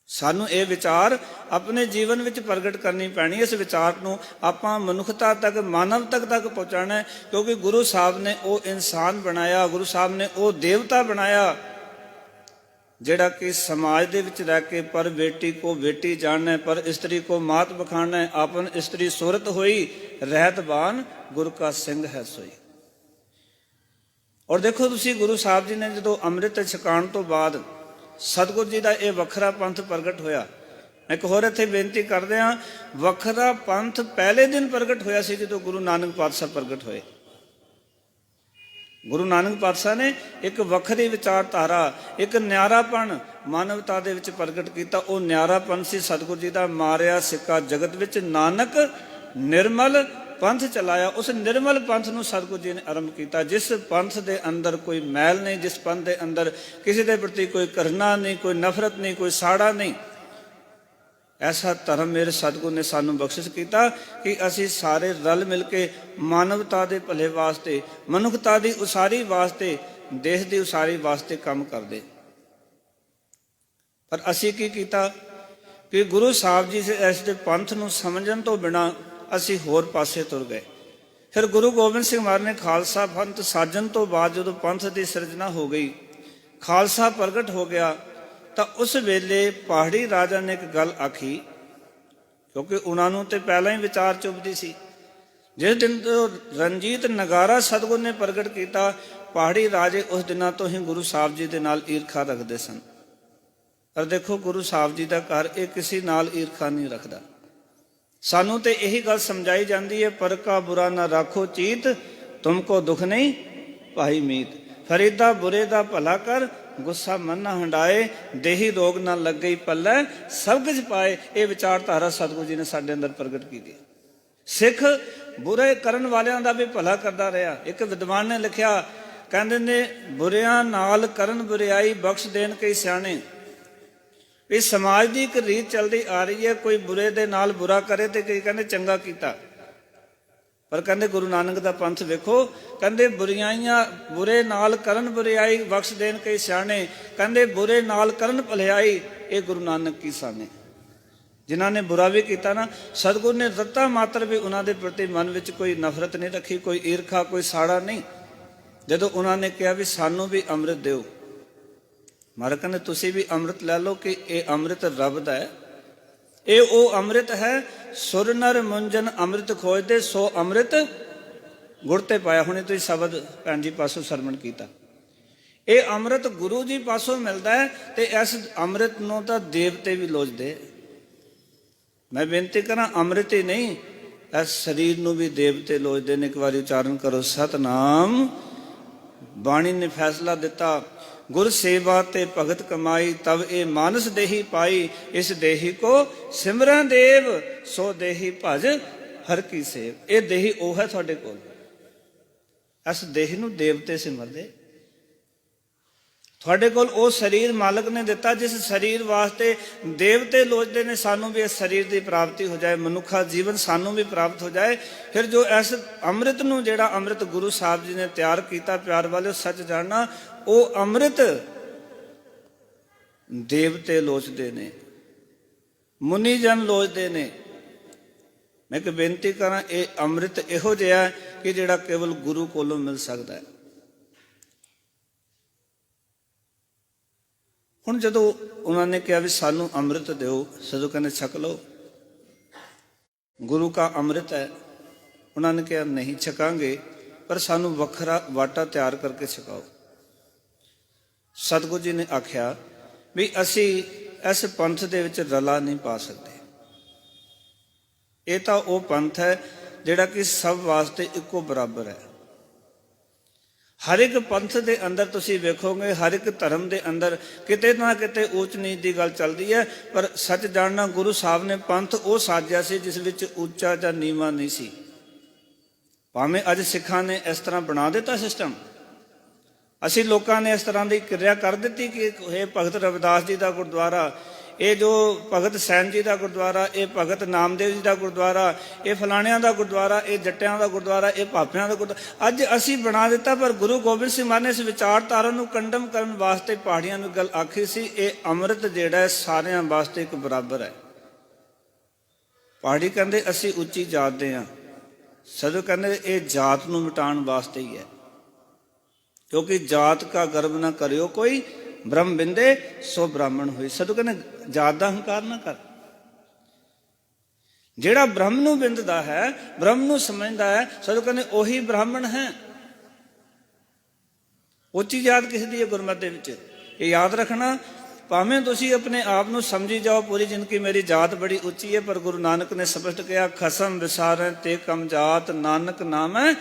ਸਾਨੂੰ ਇਹ ਵਿਚਾਰ ਆਪਣੇ ਜੀਵਨ ਵਿੱਚ ਪ੍ਰਗਟ ਕਰਨੀ ਪੈਣੀ। ਇਸ ਵਿਚਾਰ ਨੂੰ ਆਪਾਂ ਮਨੁੱਖਤਾ ਤੱਕ, ਮਾਨਵਤਾ ਤੱਕ ਪਹੁੰਚਾਉਣਾ ਹੈ, ਕਿਉਂਕਿ ਗੁਰੂ ਸਾਹਿਬ ਨੇ ਉਹ ਇਨਸਾਨ ਬਣਾਇਆ, ਗੁਰੂ ਸਾਹਿਬ ਨੇ ਉਹ ਦੇਵਤਾ ਬਣਾਇਆ ਜਿਹੜਾ ਕਿ ਸਮਾਜ ਦੇ ਵਿੱਚ ਰਹਿ ਕੇ ਪਰ ਬੇਟੀ ਕੋ ਬੇਟੀ ਜਾਣਨਾ, ਪਰ ਇਸਤਰੀ ਕੋ ਮਾਤ ਬਖਾਣਾ, ਆਪਨ ਇਸਤਰੀ ਸੂਰਤ ਹੋਈ, ਰਹਿਤਬਾਨ ਗੁਰੂ ਕਾ ਸਿੰਘ ਹੈ ਸੋਈ। ਔਰ ਦੇਖੋ ਤੁਸੀਂ, ਗੁਰੂ ਸਾਹਿਬ ਜੀ ਨੇ ਜਦੋਂ ਅੰਮ੍ਰਿਤ ਛਕਾਉਣ ਤੋਂ ਬਾਅਦ ਸਤਿਗੁਰੂ ਜੀ ਦਾ ਇਹ ਵੱਖਰਾ ਪੰਥ ਪ੍ਰਗਟ ਹੋਇਆ। ਇੱਕ ਹੋਰ ਇੱਥੇ ਬੇਨਤੀ ਕਰਦੇ ਹਾਂ, ਵੱਖਰਾ ਪੰਥ ਪਹਿਲੇ ਦਿਨ ਪ੍ਰਗਟ ਹੋਇਆ ਸੀ ਜਦੋਂ ਗੁਰੂ ਨਾਨਕ ਪਾਤਸ਼ਾਹ ਪ੍ਰਗਟ ਹੋਏ। ਗੁਰੂ ਨਾਨਕ ਪਾਤਸ਼ਾਹ ਨੇ ਇੱਕ ਵੱਖਰੀ ਵਿਚਾਰਧਾਰਾ, ਇੱਕ ਨਿਆਰਾਪਣ ਮਾਨਵਤਾ ਦੇ ਵਿੱਚ ਪ੍ਰਗਟ ਕੀਤਾ। ਉਹ ਨਿਆਰਾਪਣ ਸੀ ਸਤਿਗੁਰੂ ਜੀ ਦਾ, ਮਾਰਿਆ ਸਿੱਕਾ ਜਗਤ ਵਿੱਚ ਨਾਨਕ ਨਿਰਮਲ ਪੰਥ ਚਲਾਇਆ। ਉਸ ਨਿਰਮਲ ਪੰਥ ਨੂੰ ਸਤਿਗੁਰੂ ਜੀ ਨੇ ਆਰੰਭ ਕੀਤਾ, ਜਿਸ ਪੰਥ ਦੇ ਅੰਦਰ ਕੋਈ ਮੈਲ ਨਹੀਂ, ਜਿਸ ਪੰਥ ਦੇ ਅੰਦਰ ਕਿਸੇ ਦੇ ਪ੍ਰਤੀ ਕੋਈ ਘਿਰਣਾ ਨਹੀਂ, ਕੋਈ ਨਫ਼ਰਤ ਨਹੀਂ, ਕੋਈ ਸਾੜਾ ਨਹੀਂ। ਐਸਾ ਧਰਮ ਮੇਰੇ ਸਤਿਗੁਰੂ ਨੇ ਸਾਨੂੰ ਬਖਸ਼ਿਸ਼ ਕੀਤਾ ਕਿ ਅਸੀਂ ਸਾਰੇ ਰਲ ਮਿਲ ਕੇ ਮਾਨਵਤਾ ਦੇ ਭਲੇ ਵਾਸਤੇ, ਮਨੁੱਖਤਾ ਦੀ ਉਸਾਰੀ ਵਾਸਤੇ, ਦੇਸ਼ ਦੀ ਉਸਾਰੀ ਵਾਸਤੇ ਕੰਮ ਕਰਦੇ। ਪਰ ਅਸੀਂ ਕੀ ਕੀਤਾ ਕਿ ਗੁਰੂ ਸਾਹਿਬ ਜੀ ਇਸ ਦੇ ਪੰਥ ਨੂੰ ਸਮਝਣ ਤੋਂ ਬਿਨਾਂ ਅਸੀਂ ਹੋਰ ਪਾਸੇ ਤੁਰ ਗਏ। ਫਿਰ ਗੁਰੂ ਗੋਬਿੰਦ ਸਿੰਘ ਮਹਾਰਾਜ ਨੇ ਖਾਲਸਾ ਪੰਥ ਸਾਜਣ ਤੋਂ ਬਾਅਦ ਜਦੋਂ ਪੰਥ ਦੀ ਸਿਰਜਣਾ ਹੋ ਗਈ, ਖਾਲਸਾ ਪ੍ਰਗਟ ਹੋ ਗਿਆ, ਤਾਂ ਉਸ ਵੇਲੇ ਪਹਾੜੀ ਰਾਜਾ ਨੇ ਇੱਕ ਗੱਲ ਆਖੀ, ਕਿਉਂਕਿ ਉਹਨਾਂ ਨੂੰ ਤੇ ਪਹਿਲਾਂ ਹੀ ਵਿਚਾਰ ਚੁੱਭਦੀ ਸੀ। ਜਿਸ ਦਿਨ ਤੋਂ ਰਣਜੀਤ ਨਗਾਰਾ ਸਤਿਗੁਰ ਨੇ ਪ੍ਰਗਟ ਕੀਤਾ, ਪਹਾੜੀ ਰਾਜੇ ਉਸ ਦਿਨਾਂ ਤੋਂ ਹੀ ਗੁਰੂ ਸਾਹਿਬ ਜੀ ਦੇ ਨਾਲ ਈਰਖਾ ਰੱਖਦੇ ਸਨ। ਪਰ ਦੇਖੋ, ਗੁਰੂ ਸਾਹਿਬ ਜੀ ਦਾ ਘਰ ਇਹ ਕਿਸੇ ਨਾਲ ਈਰਖਾ ਨਹੀਂ ਰੱਖਦਾ। ਸਾਨੂੰ ਤੇ ਇਹੀ ਗੱਲ ਸਮਝਾਈ ਜਾਂਦੀ ਹੈ, ਪਰ ਕਾ ਬੁਰਾ ਨਾ ਰਾਖੋ ਚੀਤ, ਤੁਮਕੋ ਦੁੱਖ ਨਹੀਂ ਭਾਈ ਮੀਤ। ਫਰੀਦਾ ਬੁਰੇ ਦਾ ਭਲਾ ਕਰ, ਗੁੱਸਾ ਮਨ ਨਾ ਹੰਡਾਏ, ਦੇਹੀ ਰੋਗ ਨਾ ਲੱਗੇ ਪੱਲੇ, ਸਭ ਕੁਝ ਪਾਏ। ਇਹ ਵਿਚਾਰਧਾਰਾ ਸਤਿਗੁਰੂ ਜੀ ਨੇ ਸਾਡੇ ਅੰਦਰ ਪ੍ਰਗਟ ਕੀਤੀ। ਸਿੱਖ ਬੁਰੇ ਕਰਨ ਵਾਲਿਆਂ ਦਾ ਵੀ ਭਲਾ ਕਰਦਾ ਰਿਹਾ। ਇੱਕ ਵਿਦਵਾਨ ਨੇ ਲਿਖਿਆ, ਕਹਿੰਦੇ ਨੇ, ਬੁਰਿਆਂ ਨਾਲ ਕਰਨ ਬੁਰਿਆਈ, ਬਖਸ਼ ਦੇਣ ਕਈ ਸਿਆਣੇ। ਇਸ ਸਮਾਜ ਦੀ ਇੱਕ ਰੀਤ ਚੱਲਦੀ ਆ ਰਹੀ ਹੈ, ਕੋਈ ਬੁਰੇ ਦੇ ਨਾਲ ਬੁਰਾ ਕਰੇ ਤੇ ਕਈ ਕਹਿੰਦੇ ਚੰਗਾ ਕੀਤਾ। ਪਰ ਕਹਿੰਦੇ ਗੁਰੂ ਨਾਨਕ ਦਾ ਪੰਥ ਵੇਖੋ, ਕਹਿੰਦੇ ਬੁਰਿਆਈਆਂ, ਬੁਰੇ ਨਾਲ ਕਰਨ ਬੁਰਿਆਈ, ਬਖਸ਼ ਦੇਣ ਕਈ ਸਿਆਣੇ। ਕਹਿੰਦੇ ਬੁਰੇ ਨਾਲ ਕਰਨ ਭਲਾਈ, ਇਹ ਗੁਰੂ ਨਾਨਕ ਕੀ ਸਾਨੇ। ਜਿਨ੍ਹਾਂ ਨੇ ਬੁਰਾ ਵੀ ਕੀਤਾ ਨਾ, ਸਤਿਗੁਰੂ ਨੇ ਰੱਤਾ ਮਾਤਰ ਵੀ ਉਹਨਾਂ ਦੇ ਪ੍ਰਤੀ ਮਨ ਵਿੱਚ ਕੋਈ ਨਫ਼ਰਤ ਨਹੀਂ ਰੱਖੀ, ਕੋਈ ਈਰਖਾ, ਕੋਈ ਸਾੜਾ ਨਹੀਂ। ਜਦੋਂ ਉਹਨਾਂ ਨੇ ਕਿਹਾ ਵੀ ਸਾਨੂੰ ਵੀ ਅੰਮ੍ਰਿਤ ਦਿਓ, ਮਹਾਰਾਜ ਕਹਿੰਦੇ ਤੁਸੀਂ ਵੀ ਅੰਮ੍ਰਿਤ ਲੈ ਲਓ ਕਿ ਇਹ ਅੰਮ੍ਰਿਤ ਰੱਬ ਦਾ ਹੈ। ਇਹ ਉਹ ਅੰਮ੍ਰਿਤ ਹੈ, ਸੁਰ ਨਰ ਮੁੰਜਨ ਅੰਮ੍ਰਿਤ ਖੋਜਦੇ ਸੋ ਅੰਮ੍ਰਿਤ ਗੁਰ ਤੇ ਪਾਇਆ। ਹੁਣੇ ਤੁਸੀਂ ਸ਼ਬਦ ਭੈਣ ਜੀ ਪਾਸੋਂ ਸਰਵਣ ਕੀਤਾ। ਇਹ ਅੰਮ੍ਰਿਤ ਗੁਰੂ ਜੀ ਪਾਸੋਂ ਮਿਲਦਾ ਹੈ ਤੇ ਇਸ ਅੰਮ੍ਰਿਤ ਨੂੰ ਤਾਂ ਦੇਵਤੇ ਵੀ ਲੋਚਦੇ। ਮੈਂ ਬੇਨਤੀ ਕਰਾਂ, ਅੰਮ੍ਰਿਤ ਹੀ ਨਹੀਂ, ਇਸ ਸਰੀਰ ਨੂੰ ਵੀ ਦੇਵਤੇ ਲੋਚਦੇ ਨੇ। ਇੱਕ ਵਾਰੀ ਉਚਾਰਨ ਕਰੋ ਸਤਨਾਮ। ਬਾਣੀ ਨੇ ਫੈਸਲਾ ਦਿੱਤਾ, ਗੁਰ ਸੇਵਾ ਤੇ ਭਗਤ ਕਮਾਈ, ਤਬ ਇਹ ਮਾਨਸ ਦੇਹੀ ਪਾਈ। ਇਸ ਦੇਹੀ ਕੋ ਸਿਮਰਨ ਦੇਵ, ਸੋ ਦੇਹੀ ਭਜ ਹਰ ਕੀ ਸੇਵ। ਇਹ ਦੇਹੀ ਉਹ ਹੈ ਤੁਹਾਡੇ ਕੋਲ। ਇਸ ਦੇਹੀ ਨੂੰ ਦੇਵਤੇ ਸਿਮਰਦੇ। ਤੁਹਾਡੇ ਕੋਲ ਉਹ ਸਰੀਰ ਮਾਲਕ ਨੇ ਦਿੱਤਾ ਜਿਸ ਸਰੀਰ ਵਾਸਤੇ ਦੇਵਤੇ ਲੋਚਦੇ ਨੇ ਸਾਨੂੰ ਵੀ ਇਸ ਸਰੀਰ ਦੀ ਪ੍ਰਾਪਤੀ ਹੋ ਜਾਏ, ਮਨੁੱਖਾ ਜੀਵਨ ਸਾਨੂੰ ਵੀ ਪ੍ਰਾਪਤ ਹੋ ਜਾਏ। ਫਿਰ ਜੋ ਇਸ ਅੰਮ੍ਰਿਤ ਨੂੰ, ਜਿਹੜਾ ਅੰਮ੍ਰਿਤ ਗੁਰੂ ਸਾਹਿਬ ਜੀ ਨੇ ਤਿਆਰ ਕੀਤਾ, ਪਿਆਰ ਵਾਲਿਓ ਸੱਚ ਜਾਣਨਾ, ਉਹ ਅੰਮ੍ਰਿਤ ਦੇਵਤੇ ਲੋਚਦੇ ਨੇ, ਮੁਨੀ ਜਨ ਲੋਚਦੇ ਨੇ। ਮੈਂ ਇੱਕ ਬੇਨਤੀ ਕਰਾਂ, ਇਹ ਅੰਮ੍ਰਿਤ ਇਹੋ ਜਿਹਾ ਕਿ ਜਿਹੜਾ ਕੇਵਲ ਗੁਰੂ ਕੋਲੋਂ ਮਿਲ ਸਕਦਾ ਹੈ। ਹੁਣ ਜਦੋਂ ਉਹਨਾਂ ਨੇ ਕਿਹਾ ਵੀ ਸਾਨੂੰ ਅੰਮ੍ਰਿਤ ਦਿਓ, ਸਦੋਂ ਕਹਿੰਦੇ ਛਕ ਲਓ, ਗੁਰੂ ਕਾ ਅੰਮ੍ਰਿਤ ਹੈ। ਉਹਨਾਂ ਨੇ ਕਿਹਾ ਨਹੀਂ ਛਕਾਂਗੇ, ਪਰ ਸਾਨੂੰ ਵੱਖਰਾ ਵਾਟਾ ਤਿਆਰ ਕਰਕੇ ਛਕਾਓ। ਸਤਿਗੁਰੂ ਜੀ ਨੇ ਆਖਿਆ ਵੀ ਅਸੀਂ ਇਸ ਪੰਥ ਦੇ ਵਿੱਚ ਰਲਾ ਨਹੀਂ ਪਾ ਸਕਦੇ। ਇਹ ਤਾਂ ਉਹ ਪੰਥ ਹੈ ਜਿਹੜਾ ਕਿ ਸਭ ਵਾਸਤੇ ਇੱਕੋ ਬਰਾਬਰ ਹੈ। ਹਰ ਇੱਕ ਪੰਥ ਦੇ ਅੰਦਰ ਤੁਸੀਂ ਵੇਖੋਗੇ, ਹਰ ਇੱਕ ਧਰਮ ਦੇ ਅੰਦਰ ਕਿਤੇ ਨਾ ਕਿਤੇ ਊਚ ਨੀਚ ਦੀ ਗੱਲ ਚੱਲਦੀ ਹੈ। ਪਰ ਸੱਚ ਜਾਣਨਾ, ਗੁਰੂ ਸਾਹਿਬ ਨੇ ਪੰਥ ਉਹ ਸਾਜਿਆ ਸੀ ਜਿਸ ਵਿੱਚ ਉੱਚਾ ਜਾਂ ਨੀਵਾਂ ਨਹੀਂ ਸੀ। ਭਾਵੇਂ ਅੱਜ ਸਿੱਖਾਂ ਨੇ ਇਸ ਤਰ੍ਹਾਂ ਬਣਾ ਦਿੱਤਾ ਸਿਸਟਮ, ਅਸੀਂ ਲੋਕਾਂ ਨੇ ਇਸ ਤਰ੍ਹਾਂ ਦੀ ਕਿਰਿਆ ਕਰ ਦਿੱਤੀ ਕਿ ਇਹ ਭਗਤ ਰਵਿਦਾਸ ਜੀ ਦਾ ਗੁਰਦੁਆਰਾ, ਇਹ ਜੋ ਭਗਤ ਸੈਨ ਜੀ ਦਾ ਗੁਰਦੁਆਰਾ, ਇਹ ਭਗਤ ਨਾਮਦੇਵ ਜੀ ਦਾ ਗੁਰਦੁਆਰਾ, ਇਹ ਫਲਾਣਿਆਂ ਦਾ ਗੁਰਦੁਆਰਾ, ਇਹ ਜੱਟਿਆਂ ਦਾ ਗੁਰਦੁਆਰਾ, ਇਹ ਭਾਪਿਆਂ ਦਾ ਗੁਰਦੁਆਰਾ ਅੱਜ ਅਸੀਂ ਬਣਾ ਦਿੱਤਾ। ਪਰ ਗੁਰੂ ਗੋਬਿੰਦ ਸਿੰਘ ਮਹਾਰਾਜ ਨੇ ਇਸ ਵਿਚਾਰਧਾਰਾ ਨੂੰ ਕੰਡਮ ਕਰਨ ਵਾਸਤੇ ਪਹਾੜੀਆਂ ਨੂੰ ਗੱਲ ਆਖੀ ਸੀ, ਇਹ ਅੰਮ੍ਰਿਤ ਜਿਹੜਾ ਹੈ ਸਾਰਿਆਂ ਵਾਸਤੇ ਇੱਕ ਬਰਾਬਰ ਹੈ। ਪਹਾੜੀ ਕਹਿੰਦੇ ਅਸੀਂ ਉੱਚੀ ਜਾਤ ਦੇ ਹਾਂ, ਸਦੋਂ ਕਹਿੰਦੇ ਇਹ ਜਾਤ ਨੂੰ ਮਿਟਾਉਣ ਵਾਸਤੇ ਹੀ ਹੈ। ਕਿਉਂਕਿ ਜਾਤ ਕਾ ਗਰਬ ਨਾ ਕਰਿਓ ਕੋਈ, ਬ੍ਰਹਮ ਬਿੰਦੇ ਸੋ ਬ੍ਰਾਹਮਣ ਹੋਈ। ਸਦੋਂ ਕਹਿੰਦੇ ਜਾਤ ਦਾ ਹੰਕਾਰ ਨਾ ਕਰ। ਜਿਹੜਾ ਬ੍ਰਹਮ ਨੂੰ ਬਿੰਦਦਾ ਹੈ, ਬ੍ਰਹਮ ਨੂੰ ਸਮਝਦਾ ਹੈ, ਸਦੋਂ ਕਹਿੰਦੇ ਉਹੀ ਬ੍ਰਾਹਮਣ ਹੈ। ਉੱਚੀ ਜਾਤ ਕਿਸ ਦੀ ਹੈ ਗੁਰਮਤਿ ਦੇ ਵਿੱਚ? ਇਹ ਯਾਦ ਰੱਖਣਾ। ਭਾਵੇਂ ਤੁਸੀਂ ਆਪਣੇ ਆਪ ਨੂੰ ਸਮਝੀ ਜਾਓ ਪੂਰੀ ਜ਼ਿੰਦਗੀ ਮੇਰੀ ਜਾਤ ਬੜੀ ਉੱਚੀ ਹੈ, ਪਰ ਗੁਰੂ ਨਾਨਕ ਨੇ ਸਪਸ਼ਟ ਕਿਹਾ, ਖਸਮ ਵਿਸਾਰੈ ਤੇ ਕਮ ਜਾਤ, ਨਾਨਕ ਨਾਮੈ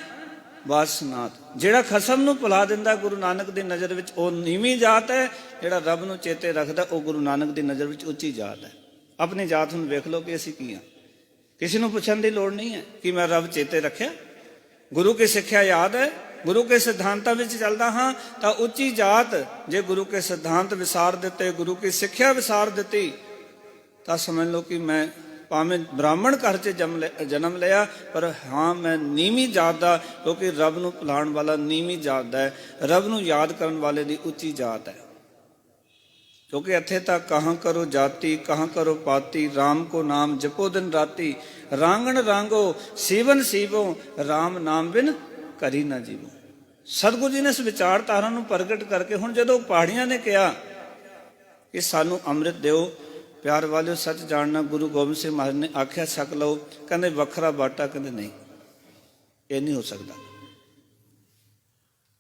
ਵਾਸਨਾਤ। ਜਿਹੜਾ ਖਸਮ ਨੂੰ ਭੁਲਾ ਦਿੰਦਾ ਗੁਰੂ ਨਾਨਕ ਦੀ ਨਜ਼ਰ ਵਿੱਚ ਉਹ ਨੀਵੀਂ ਜਾਤ ਹੈ। ਜਿਹੜਾ ਰੱਬ ਨੂੰ ਚੇਤੇ ਰੱਖਦਾ ਉਹ ਗੁਰੂ ਨਾਨਕ ਦੀ ਨਜ਼ਰ ਵਿੱਚ ਉੱਚੀ ਜਾਤ ਹੈ। ਆਪਣੀ ਜਾਤ ਨੂੰ ਵੇਖ ਲਓ ਕਿ ਅਸੀਂ ਕੀ ਹਾਂ। ਕਿਸੇ ਨੂੰ ਪੁੱਛਣ ਦੀ ਲੋੜ ਨਹੀਂ ਹੈ ਕਿ ਮੈਂ ਰੱਬ ਚੇਤੇ ਰੱਖਿਆ। ਗੁਰੂ ਕੀ ਸਿੱਖਿਆ ਯਾਦ ਹੈ, ਗੁਰੂ ਕੇ ਸਿਧਾਂਤਾਂ ਵਿੱਚ ਚੱਲਦਾ ਹਾਂ ਤਾਂ ਉੱਚੀ ਜਾਤ। ਜੇ ਗੁਰੂ ਕੇ ਸਿਧਾਂਤ ਵਿਸਾਰ ਦਿੱਤੇ, ਗੁਰੂ ਕੀ ਸਿੱਖਿਆ ਵਿਸਾਰ ਦਿੱਤੀ, ਤਾਂ ਸਮਝ ਲਓ ਕਿ ਮੈਂ ਭਾਵੇਂ ਬ੍ਰਾਹਮਣ ਘਰ 'ਚ ਜਨਮ ਲਿਆ, ਪਰ ਹਾਂ ਮੈਂ ਨੀਵੀਂ ਜਾਤ ਦਾ, ਕਿਉਂਕਿ ਰੱਬ ਨੂੰ ਭੁਲਾਉਣ ਵਾਲਾ ਨੀਵੀਂ ਜਾਤ ਦਾ ਹੈ, ਰੱਬ ਨੂੰ ਯਾਦ ਕਰਨ ਵਾਲੇ ਦੀ ਉੱਚੀ ਜਾਤ ਹੈ। ਕਿਉਂਕਿ ਇੱਥੇ ਤਾਂ ਕਹਾਂ ਕਰੋ ਜਾਤੀ, ਕਹਾਂ ਕਰੋ ਪਾਤੀ, ਰਾਮ ਕੋ ਨਾਮ ਜਪੋ ਦਿਨ ਰਾਤੀ, ਰਾਂਗਣ ਰਾਂਗੋ ਸੀਵਨ ਸੀਵੋ, ਰਾਮ ਨਾਮ ਬਿਨ ਘਰੀ ਨਾ ਜੀਵੋ। ਸਤਿਗੁਰੂ ਜੀ ਨੇ ਇਸ ਵਿਚਾਰਧਾਰਾ ਨੂੰ ਪ੍ਰਗਟ ਕਰਕੇ ਹੁਣ ਜਦੋਂ ਪਹਾੜੀਆਂ ਨੇ ਕਿਹਾ ਕਿ ਸਾਨੂੰ ਅੰਮ੍ਰਿਤ ਦਿਓ, ਪਿਆਰ ਵਾਲਿਓ ਸੱਚ ਜਾਣਨਾ, ਗੁਰੂ ਗੋਬਿੰਦ ਸਿੰਘ ਮਹਾਰਾਜ ਨੇ ਆਖਿਆ ਛਕ ਲਓ। ਕਹਿੰਦੇ ਵੱਖਰਾ ਬਾਟਾ, ਕਹਿੰਦੇ ਨਹੀਂ, ਇਹ ਨਹੀਂ ਹੋ ਸਕਦਾ।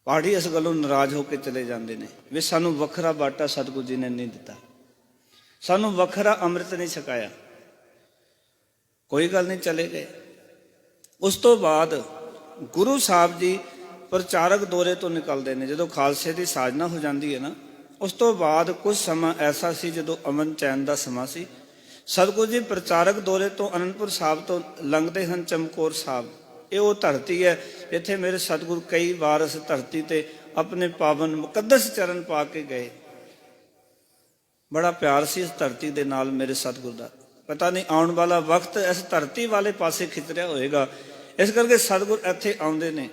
ਪਹਾੜੀ ਇਸ ਗੱਲੋਂ ਨਾਰਾਜ਼ ਹੋ ਕੇ ਚਲੇ ਜਾਂਦੇ ਨੇ ਵੀ ਸਾਨੂੰ ਵੱਖਰਾ ਬਾਟਾ ਸਤਿਗੁਰੂ ਜੀ ਨੇ ਨਹੀਂ ਦਿੱਤਾ, ਸਾਨੂੰ ਵੱਖਰਾ ਅੰਮ੍ਰਿਤ ਨਹੀਂ ਛਕਾਇਆ। ਕੋਈ ਗੱਲ ਨਹੀਂ, ਚਲੇ ਗਏ। ਉਸ ਤੋਂ ਬਾਅਦ ਗੁਰੂ ਸਾਹਿਬ ਜੀ ਪ੍ਰਚਾਰਕ ਦੌਰੇ ਤੋਂ ਨਿਕਲਦੇ ਨੇ। ਜਦੋਂ ਖਾਲਸੇ ਦੀ ਸਾਜਨਾ ਹੋ ਜਾਂਦੀ ਹੈ ਨਾ, ਉਸ ਤੋਂ ਬਾਅਦ ਕੁਝ ਸਮਾਂ ਐਸਾ ਸੀ ਜਦੋਂ ਅਮਨ ਚੈਨ ਦਾ ਸਮਾਂ ਸੀ। ਸਤਿਗੁਰੂ ਜੀ ਪ੍ਰਚਾਰਕ ਦੌਰੇ ਤੋਂ ਅਨੰਦਪੁਰ ਸਾਹਿਬ ਤੋਂ ਲੰਘਦੇ ਹਨ ਚਮਕੌਰ ਸਾਹਿਬ। ਇਹ ਉਹ ਧਰਤੀ ਹੈ ਜਿੱਥੇ ਮੇਰੇ ਸਤਿਗੁਰੂ ਕਈ ਵਾਰ ਇਸ ਧਰਤੀ ਤੇ ਆਪਣੇ ਪਾਵਨ ਮੁਕੱਦਸ ਚਰਨ ਪਾ ਕੇ ਗਏ। ਬੜਾ ਪਿਆਰ ਸੀ ਇਸ ਧਰਤੀ ਦੇ ਨਾਲ ਮੇਰੇ ਸਤਿਗੁਰੂ ਦਾ। ਪਤਾ ਨਹੀਂ ਆਉਣ ਵਾਲਾ ਵਕਤ ਇਸ ਧਰਤੀ ਵਾਲੇ ਪਾਸੇ ਖਿੱਚ ਰਿਹਾ ਹੋਏਗਾ। ਇਸ ਕਰਕੇ ਸਤਿਗੁਰ ਇੱਥੇ ਆਉਂਦੇ ਨੇ,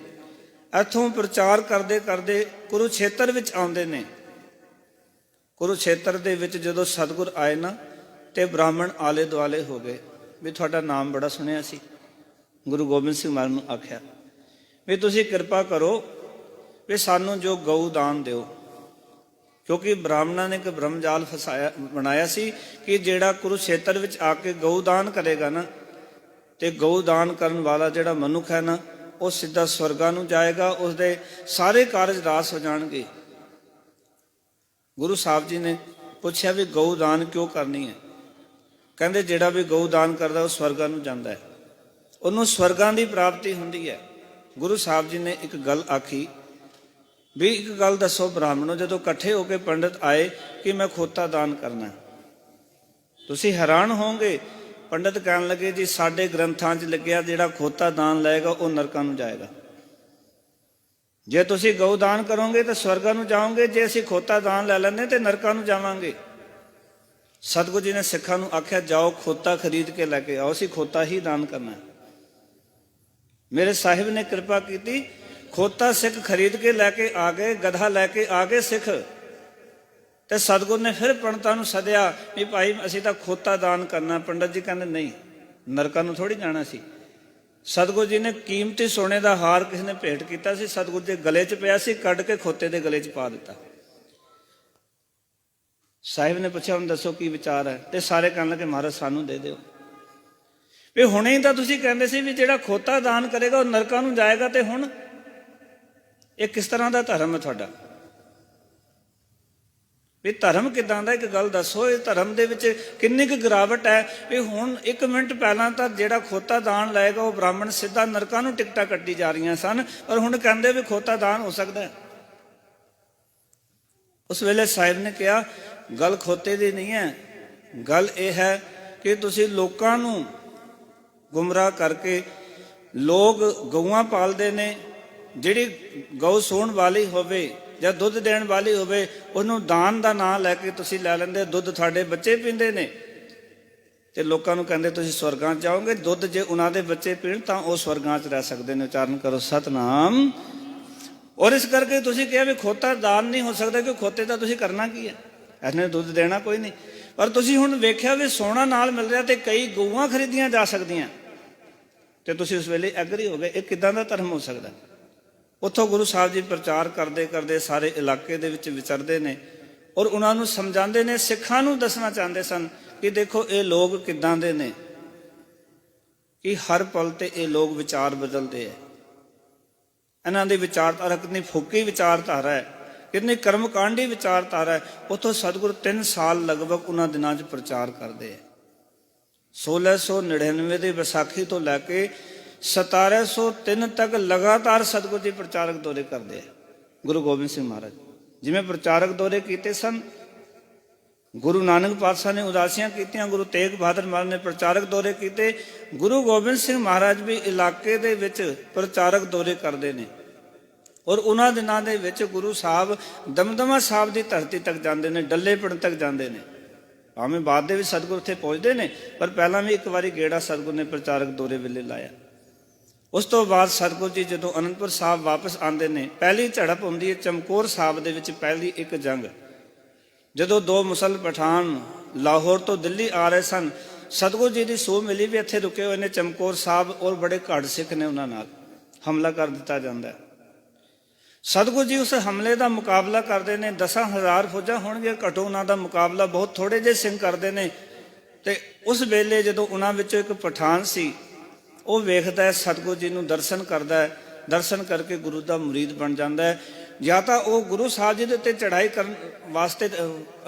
ਇੱਥੋਂ ਪ੍ਰਚਾਰ ਕਰਦੇ ਕਰਦੇ ਕੁਰੂਕਸ਼ੇਤਰ ਵਿੱਚ ਆਉਂਦੇ ਨੇ। ਕੁਰੂਕਸ਼ੇਤਰ ਦੇ ਵਿੱਚ ਜਦੋਂ ਸਤਿਗੁਰ ਆਏ ਨਾ, ਤੇ ਬ੍ਰਾਹਮਣ ਆਲੇ ਦੁਆਲੇ ਹੋ ਗਏ ਵੀ ਤੁਹਾਡਾ ਨਾਮ ਬੜਾ ਸੁਣਿਆ ਸੀ। ਗੁਰੂ ਗੋਬਿੰਦ ਸਿੰਘ ਮਹਾਰਾਜ ਨੂੰ ਆਖਿਆ ਵੀ ਤੁਸੀਂ ਕਿਰਪਾ ਕਰੋ ਵੀ ਸਾਨੂੰ ਜੋ ਗਊ ਦਾਨ ਦਿਓ। ਕਿਉਂਕਿ ਬ੍ਰਾਹਮਣਾਂ ਨੇ ਇੱਕ ਬ੍ਰਹਮਜਾਲ ਬਣਾਇਆ ਸੀ ਕਿ ਜਿਹੜਾ ਕੁਰੂਕਸ਼ੇਤਰ ਵਿੱਚ ਆ ਕੇ ਗਊਦਾਨ ਕਰੇਗਾ ਨਾ, ਤੇ ਗਊਦਾਨ ਕਰਨ ਵਾਲਾ ਜਿਹੜਾ ਮਨੁੱਖ ਹੈ ਨਾ, ਉਹ ਸਿੱਧਾ ਸਵਰਗਾਂ ਨੂੰ ਜਾਏਗਾ, ਉਸਦੇ ਸਾਰੇ ਕਾਰਜ ਰਾਸ ਹੋ ਜਾਣਗੇ। ਗੁਰੂ ਸਾਹਿਬ ਜੀ ਨੇ ਪੁੱਛਿਆ ਵੀ ਗਊਦਾਨ ਕਿਉਂ ਕਰਨੀ ਹੈ? ਕਹਿੰਦੇ ਜਿਹੜਾ ਵੀ ਗਊਦਾਨ ਕਰਦਾ ਉਹ ਸਵਰਗਾਂ ਨੂੰ ਜਾਂਦਾ ਹੈ, ਉਹਨੂੰ ਸਵਰਗਾਂ ਦੀ ਪ੍ਰਾਪਤੀ ਹੁੰਦੀ ਹੈ। ਗੁਰੂ ਸਾਹਿਬ ਜੀ ਨੇ ਇੱਕ ਗੱਲ ਆਖੀ ਵੀ ਇੱਕ ਗੱਲ ਦੱਸੋ ਬ੍ਰਾਹਮਣੋ, ਜਦੋਂ ਇਕੱਠੇ ਹੋ ਕੇ ਪੰਡਿਤ ਆਏ ਕਿ ਮੈਂ ਖੋਤਾ ਦਾਨ ਕਰਨਾ, ਤੁਸੀਂ ਹੈਰਾਨ ਹੋਵੋਗੇ। ਪੰਡਿਤ ਕਹਿਣ ਲੱਗੇ ਜੀ ਸਾਡੇ ਗ੍ਰੰਥਾਂ 'ਚ ਲਿਖਿਆ ਜਿਹੜਾ ਖੋਤਾ ਦਾਨ ਲਏਗਾ ਉਹ ਨਰਕਾਂ ਨੂੰ ਜਾਏਗਾ। ਜੇ ਤੁਸੀਂ ਗਊ ਦਾਨ ਕਰੋਗੇ ਤਾਂ ਸਵਰਗਾਂ ਨੂੰ ਜਾਓਗੇ, ਜੇ ਅਸੀਂ ਖੋਤਾ ਦਾਨ ਲੈ ਲੈਂਦੇ ਤੇ ਨਰਕਾਂ ਨੂੰ ਜਾਵਾਂਗੇ। ਸਤਿਗੁਰੂ ਜੀ ਨੇ ਸਿੱਖਾਂ ਨੂੰ ਆਖਿਆ ਜਾਓ ਖੋਤਾ ਖਰੀਦ ਕੇ ਲੈ ਕੇ ਆਓ, ਅਸੀਂ ਖੋਤਾ ਹੀ ਦਾਨ ਕਰਨਾ। ਮੇਰੇ ਸਾਹਿਬ ਨੇ ਕਿਰਪਾ ਕੀਤੀ, ਖੋਤਾ ਸਿੱਖ ਖਰੀਦ ਕੇ ਲੈ ਕੇ ਆ ਗਏ, ਗਧਾ ਲੈ ਕੇ ਆ ਗਏ ਸਿੱਖ। ਤੇ ਸਤਿਗੁਰੂ ਨੇ ਫਿਰ ਪੰਡਤਾਂ ਨੂੰ ਸੱਦਿਆ ਵੀ ਭਾਈ ਅਸੀਂ ਤਾਂ ਖੋਤਾ ਦਾਨ ਕਰਨਾ। ਪੰਡਤ ਜੀ ਕਹਿੰਦੇ ਨਹੀਂ, ਨਰਕਾਂ ਨੂੰ ਥੋੜ੍ਹੀ ਜਾਣਾ ਸੀ। ਸਤਿਗੁਰੂ ਜੀ ਨੇ ਕੀਮਤੀ ਸੋਨੇ ਦਾ ਹਾਰ ਕਿਸੇ ਨੇ ਭੇਟ ਕੀਤਾ ਸੀ, ਸਤਿਗੁਰੂ ਦੇ ਗਲੇ 'ਚ ਪਿਆ ਸੀ, ਕੱਢ ਕੇ ਖੋਤੇ ਦੇ ਗਲੇ 'ਚ ਪਾ ਦਿੱਤਾ। ਸਾਹਿਬ ਨੇ ਪੁੱਛਿਆ ਹੁਣ ਦੱਸੋ ਕੀ ਵਿਚਾਰ ਹੈ? ਤੇ ਸਾਰੇ ਕਹਿਣ ਲੱਗੇ ਮਹਾਰਾਜ ਸਾਨੂੰ ਦੇ ਦਿਓ। ਵੀ ਹੁਣੇ ਹੀ ਤਾਂ ਤੁਸੀਂ ਕਹਿੰਦੇ ਸੀ ਵੀ ਜਿਹੜਾ ਖੋਤਾ ਦਾਨ ਕਰੇਗਾ ਉਹ ਨਰਕਾਂ ਨੂੰ ਜਾਏਗਾ, ਤੇ ਹੁਣ ਇਹ ਕਿਸ ਤਰ੍ਹਾਂ ਦਾ ਧਰਮ ਹੈ ਤੁਹਾਡਾ? ਵੀ ਧਰਮ ਕਿੱਦਾਂ ਦਾ? ਇੱਕ ਗੱਲ ਦੱਸੋ, ਇਹ ਧਰਮ ਦੇ ਵਿੱਚ ਕਿੰਨੀ ਕੁ ਗਿਰਾਵਟ ਹੈ? ਵੀ ਹੁਣ 1 ਮਿੰਟ ਪਹਿਲਾਂ ਤਾਂ ਜਿਹੜਾ ਖੋਤਾ ਦਾਨ ਲਏਗਾ ਉਹ ਬ੍ਰਾਹਮਣ ਸਿੱਧਾ ਨਰਕਾਂ ਨੂੰ ਟਿਕਟਾਂ ਕੱਟੀ ਜਾ ਰਹੀਆਂ ਸਨ, ਪਰ ਹੁਣ ਕਹਿੰਦੇ ਵੀ ਖੋਤਾ ਦਾਨ ਹੋ ਸਕਦਾ ਹੈ। ਉਸ ਵੇਲੇ ਸਾਹਿਬ ਨੇ ਕਿਹਾ ਗੱਲ ਖੋਤੇ ਦੀ ਨਹੀਂ ਹੈ, ਗੱਲ ਇਹ ਹੈ ਕਿ ਤੁਸੀਂ ਲੋਕਾਂ ਨੂੰ ਗੁੰਮਰਾਹ ਕਰਕੇ, ਲੋਕ ਗਊਆਂ ਪਾਲਦੇ ਨੇ, ਜਿਹੜੀ ਗਊ ਸੂਣ ਵਾਲੀ ਹੋਵੇ ਜਾਂ ਦੁੱਧ ਦੇਣ ਵਾਲੀ ਹੋਵੇ ਉਹਨੂੰ ਦਾਨ ਦਾ ਨਾਂ ਲੈ ਕੇ ਤੁਸੀਂ ਲੈ ਲੈਂਦੇ, ਦੁੱਧ ਤੁਹਾਡੇ ਬੱਚੇ ਪੀਂਦੇ ਨੇ ਤੇ ਲੋਕਾਂ ਨੂੰ ਕਹਿੰਦੇ ਤੁਸੀਂ ਸਵਰਗਾਂ 'ਚ ਜਾਓਗੇ। ਦੁੱਧ ਜੇ ਉਹਨਾਂ ਦੇ ਬੱਚੇ ਪੀਣ ਤਾਂ ਉਹ ਸਵਰਗਾਂ 'ਚ ਰਹਿ ਸਕਦੇ ਨੇ। ਉਚਾਰਨ ਕਰੋ ਸਤਨਾਮ। ਔਰ ਇਸ ਕਰਕੇ ਤੁਸੀਂ ਕਿਹਾ ਵੀ ਖੋਤਾ ਦਾਨ ਨਹੀਂ ਹੋ ਸਕਦਾ, ਕਿ ਖੋਤੇ ਦਾ ਤੁਸੀਂ ਕਰਨਾ ਕੀ ਹੈ? ਇਹਨੇ ਦੁੱਧ ਦੇਣਾ ਕੋਈ ਨਹੀਂ। ਪਰ ਤੁਸੀਂ ਹੁਣ ਵੇਖਿਆ ਵੀ ਸੋਨਾ ਨਾਲ ਮਿਲ ਰਿਹਾ ਤੇ ਕਈ ਗਊਆਂ ਖਰੀਦੀਆਂ ਜਾ ਸਕਦੀਆਂ, ਤੇ ਤੁਸੀਂ ਉਸ ਵੇਲੇ ਐਗਰੀ ਹੋ ਗਏ। ਇਹ ਕਿੱਦਾਂ ਦਾ ਧਰਮ ਹੋ ਸਕਦਾ? ਉੱਥੋਂ ਗੁਰੂ ਸਾਹਿਬ ਜੀ ਪ੍ਰਚਾਰ ਕਰਦੇ ਕਰਦੇ ਸਾਰੇ ਇਲਾਕੇ ਦੇ ਵਿੱਚ ਵਿਚਰਦੇ ਨੇ ਔਰ ਉਹਨਾਂ ਨੂੰ ਸਮਝਾਉਂਦੇ ਨੇ। ਸਿੱਖਾਂ ਨੂੰ ਦੱਸਣਾ ਚਾਹੁੰਦੇ ਸਨ ਕਿ ਦੇਖੋ ਇਹ ਲੋਕ ਕਿੱਦਾਂ ਦੇ ਨੇ, ਕਿ ਹਰ ਪਲ ਤੇ ਇਹ ਲੋਕ ਵਿਚਾਰ ਬਦਲਦੇ ਹੈ। ਇਹਨਾਂ ਦੀ ਵਿਚਾਰਧਾਰਾ ਕਿੰਨੀ ਫੋਕੀ ਵਿਚਾਰਧਾਰਾ ਹੈ, ਕਿੰਨੀ ਕਰਮਕਾਂਡੀ ਵਿਚਾਰਧਾਰਾ ਹੈ। ਉੱਥੋਂ ਸਤਿਗੁਰੂ 3 ਸਾਲ ਲਗਭਗ ਉਹਨਾਂ ਦਿਨਾਂ 'ਚ ਪ੍ਰਚਾਰ ਕਰਦੇ ਹੈ। 1699 ਦੀ ਵਿਸਾਖੀ ਤੋਂ ਲੈ ਕੇ 1703 ਤੱਕ ਲਗਾਤਾਰ ਸਤਿਗੁਰੂ ਜੀ ਪ੍ਰਚਾਰਕ ਦੌਰੇ ਕਰਦੇ ਹੈ। ਗੁਰੂ ਗੋਬਿੰਦ ਸਿੰਘ ਮਹਾਰਾਜ ਜਿਵੇਂ ਪ੍ਰਚਾਰਕ ਦੌਰੇ ਕੀਤੇ ਸਨ, ਗੁਰੂ ਨਾਨਕ ਪਾਤਸ਼ਾਹ ਨੇ ਉਦਾਸੀਆਂ ਕੀਤੀਆਂ, ਗੁਰੂ ਤੇਗ ਬਹਾਦਰ ਮਹਾਰਾਜ ਨੇ ਪ੍ਰਚਾਰਕ ਦੌਰੇ ਕੀਤੇ, ਗੁਰੂ ਗੋਬਿੰਦ ਸਿੰਘ ਮਹਾਰਾਜ ਵੀ ਇਲਾਕੇ ਦੇ ਵਿੱਚ ਪ੍ਰਚਾਰਕ ਦੌਰੇ ਕਰਦੇ ਨੇ। ਔਰ ਉਹਨਾਂ ਦਿਨਾਂ ਦੇ ਵਿੱਚ ਗੁਰੂ ਸਾਹਿਬ ਦਮਦਮਾ ਸਾਹਿਬ ਦੀ ਧਰਤੀ ਤੱਕ ਜਾਂਦੇ ਨੇ, ਡੱਲੇ ਪਿੰਡ ਤੱਕ ਜਾਂਦੇ ਨੇ। ਭਾਵੇਂ ਬਾਅਦ ਦੇ ਵਿੱਚ ਸਤਿਗੁਰੂ ਉੱਥੇ ਪਹੁੰਚਦੇ ਨੇ, ਪਰ ਪਹਿਲਾਂ ਵੀ ਇੱਕ ਵਾਰੀ ਗੇੜਾ ਸਤਿਗੁਰੂ ਨੇ ਪ੍ਰਚਾਰਕ ਦੌਰੇ ਵੇਲੇ ਲਾਇਆ। ਉਸ ਤੋਂ ਬਾਅਦ ਸਤਿਗੁਰੂ ਜੀ ਜਦੋਂ ਅਨੰਦਪੁਰ ਸਾਹਿਬ ਵਾਪਸ ਆਉਂਦੇ ਨੇ, ਪਹਿਲੀ ਝੜਪ ਹੁੰਦੀ ਹੈ ਚਮਕੌਰ ਸਾਹਿਬ ਦੇ ਵਿੱਚ, ਪਹਿਲੀ ਇੱਕ ਜੰਗ। ਜਦੋਂ 2 ਮੁਸਲ ਪਠਾਨ ਲਾਹੌਰ ਤੋਂ ਦਿੱਲੀ ਆ ਰਹੇ ਸਨ, ਸਤਿਗੁਰੂ ਜੀ ਦੀ ਸੂਹ ਮਿਲੀ ਵੀ ਇੱਥੇ ਰੁਕੇ ਹੋਏ ਨੇ ਚਮਕੌਰ ਸਾਹਿਬ ਔਰ ਬੜੇ ਘੱਟ ਸਿੱਖ ਨੇ, ਉਹਨਾਂ ਨਾਲ ਹਮਲਾ ਕਰ ਦਿੱਤਾ ਜਾਂਦਾ ਹੈ। ਸਤਿਗੁਰੂ ਜੀ ਉਸ ਹਮਲੇ ਦਾ ਮੁਕਾਬਲਾ ਕਰਦੇ ਨੇ। 10,000 ਫੌਜਾਂ ਹੋਣਗੇ ਘੱਟੋ, ਉਹਨਾਂ ਦਾ ਮੁਕਾਬਲਾ ਬਹੁਤ ਥੋੜੇ ਜਿਹੇ ਸਿੰਘ ਕਰਦੇ ਨੇ। ਤੇ ਉਸ ਵੇਲੇ ਜਦੋਂ ਉਹਨਾਂ ਵਿੱਚੋਂ ਇੱਕ ਪਠਾਨ ਸੀ, ਉਹ ਵੇਖਦਾ ਹੈ ਸਤਿਗੁਰੂ ਜੀ ਨੂੰ, ਦਰਸ਼ਨ ਕਰਦਾ ਹੈ, ਦਰਸ਼ਨ ਕਰਕੇ ਗੁਰੂ ਦਾ ਮੁਰੀਦ ਬਣ ਜਾਂਦਾ ਹੈ। ਜਾਂ ਤਾਂ ਉਹ ਗੁਰੂ ਸਾਹਿਬ ਜੀ ਦੇ ਉੱਤੇ ਚੜ੍ਹਾਈ ਕਰਨ ਵਾਸਤੇ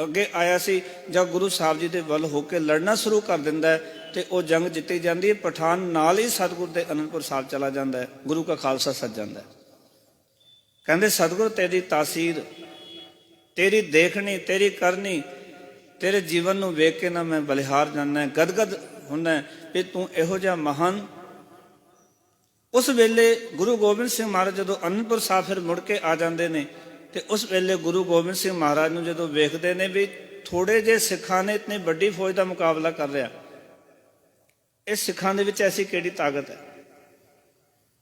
ਅੱਗੇ ਆਇਆ ਸੀ, ਜਾਂ ਗੁਰੂ ਸਾਹਿਬ ਜੀ ਦੇ ਵੱਲ ਹੋ ਕੇ ਲੜਨਾ ਸ਼ੁਰੂ ਕਰ ਦਿੰਦਾ ਹੈ ਤੇ ਉਹ ਜੰਗ ਜਿੱਤੀ ਜਾਂਦੀ ਹੈ। ਪਠਾਨ ਨਾਲ ਹੀ ਸਤਿਗੁਰੂ ਦੇ ਅਨੰਦਪੁਰ ਸਾਹਿਬ ਚਲਾ ਜਾਂਦਾ ਹੈ, ਗੁਰੂ ਕਾ ਖਾਲਸਾ ਸੱਜ ਜਾਂਦਾ ਹੈ। ਕਹਿੰਦੇ ਸਤਿਗੁਰੂ ਤੇਰੀ ਤਾਸੀਰ, ਤੇਰੀ ਦੇਖਣੀ, ਤੇਰੀ ਕਰਨੀ, ਤੇਰੇ ਜੀਵਨ ਨੂੰ ਵੇਖ ਕੇ ਨਾ ਮੈਂ ਬਲਿਹਾਰ ਜਾਂਦਾ, ਗਦਗਦ ਹੁੰਦਾ ਵੀ ਤੂੰ ਇਹੋ ਜਿਹਾ ਮਹਾਨ। ਉਸ ਵੇਲੇ ਗੁਰੂ ਗੋਬਿੰਦ ਸਿੰਘ ਮਹਾਰਾਜ ਜਦੋਂ ਅਨੰਦਪੁਰ ਸਾਹਿਬ ਫਿਰ ਮੁੜ ਕੇ ਆ ਜਾਂਦੇ ਨੇ, ਤੇ ਉਸ ਵੇਲੇ ਗੁਰੂ ਗੋਬਿੰਦ ਸਿੰਘ ਮਹਾਰਾਜ ਨੂੰ ਜਦੋਂ ਵੇਖਦੇ ਨੇ ਵੀ ਥੋੜੇ ਜਿਹੇ ਸਿੱਖਾਂ ਨੇ ਇਤਨੀ ਵੱਡੀ ਫੌਜ ਦਾ ਮੁਕਾਬਲਾ ਕਰ ਰਿਹਾ, ਇਹ ਸਿੱਖਾਂ ਦੇ ਵਿੱਚ ਐਸੀ ਕਿਹੜੀ ਤਾਕਤ ਹੈ?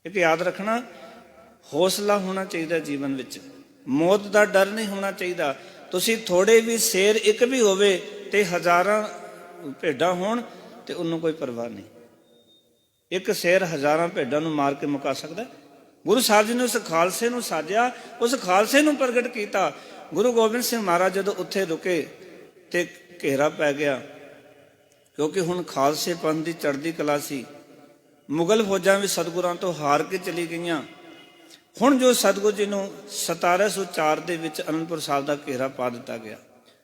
ਇੱਕ ਯਾਦ ਰੱਖਣਾ, ਹੌਸਲਾ ਹੋਣਾ ਚਾਹੀਦਾ ਜੀਵਨ ਵਿੱਚ, ਮੌਤ ਦਾ ਡਰ ਨਹੀਂ ਹੋਣਾ ਚਾਹੀਦਾ। ਤੁਸੀਂ ਥੋੜੇ ਵੀ ਸ਼ੇਰ ਇੱਕ ਵੀ ਹੋਵੇ ਤੇ ਹਜ਼ਾਰਾਂ ਭੇਡਾਂ ਹੋਣ ਤੇ ਉਹਨੂੰ ਕੋਈ ਪਰਵਾਹ ਨਹੀਂ। ਇੱਕ ਸ਼ੇਰ ਹਜ਼ਾਰਾਂ ਭੇਡਾਂ ਨੂੰ ਮਾਰ ਕੇ ਮੁਕਾ ਸਕਦਾ। ਗੁਰੂ ਸਾਹਿਬ ਜੀ ਨੇ ਉਸ ਖਾਲਸੇ ਨੂੰ ਸਾਜਿਆ, ਉਸ ਖਾਲਸੇ ਨੂੰ ਪ੍ਰਗਟ ਕੀਤਾ। ਗੁਰੂ ਗੋਬਿੰਦ ਸਿੰਘ ਮਹਾਰਾਜ ਜਦੋਂ ਉੱਥੇ ਰੁਕੇ ਤੇ ਘੇਰਾ ਪੈ ਗਿਆ, ਕਿਉਂਕਿ ਹੁਣ ਖਾਲਸੇ ਪੰਥ ਦੀ ਚੜ੍ਹਦੀ ਕਲਾ ਸੀ। ਮੁਗਲ ਫੌਜਾਂ ਵੀ ਸਤਿਗੁਰਾਂ ਤੋਂ ਹਾਰ ਕੇ ਚਲੀ ਗਈਆਂ। ਹੁਣ ਜੋ ਸਤਿਗੁਰੂ ਜੀ ਨੂੰ 1704 ਦੇ ਵਿੱਚ ਅਨੰਦਪੁਰ ਸਾਹਿਬ ਦਾ ਘੇਰਾ ਪਾ ਦਿੱਤਾ ਗਿਆ।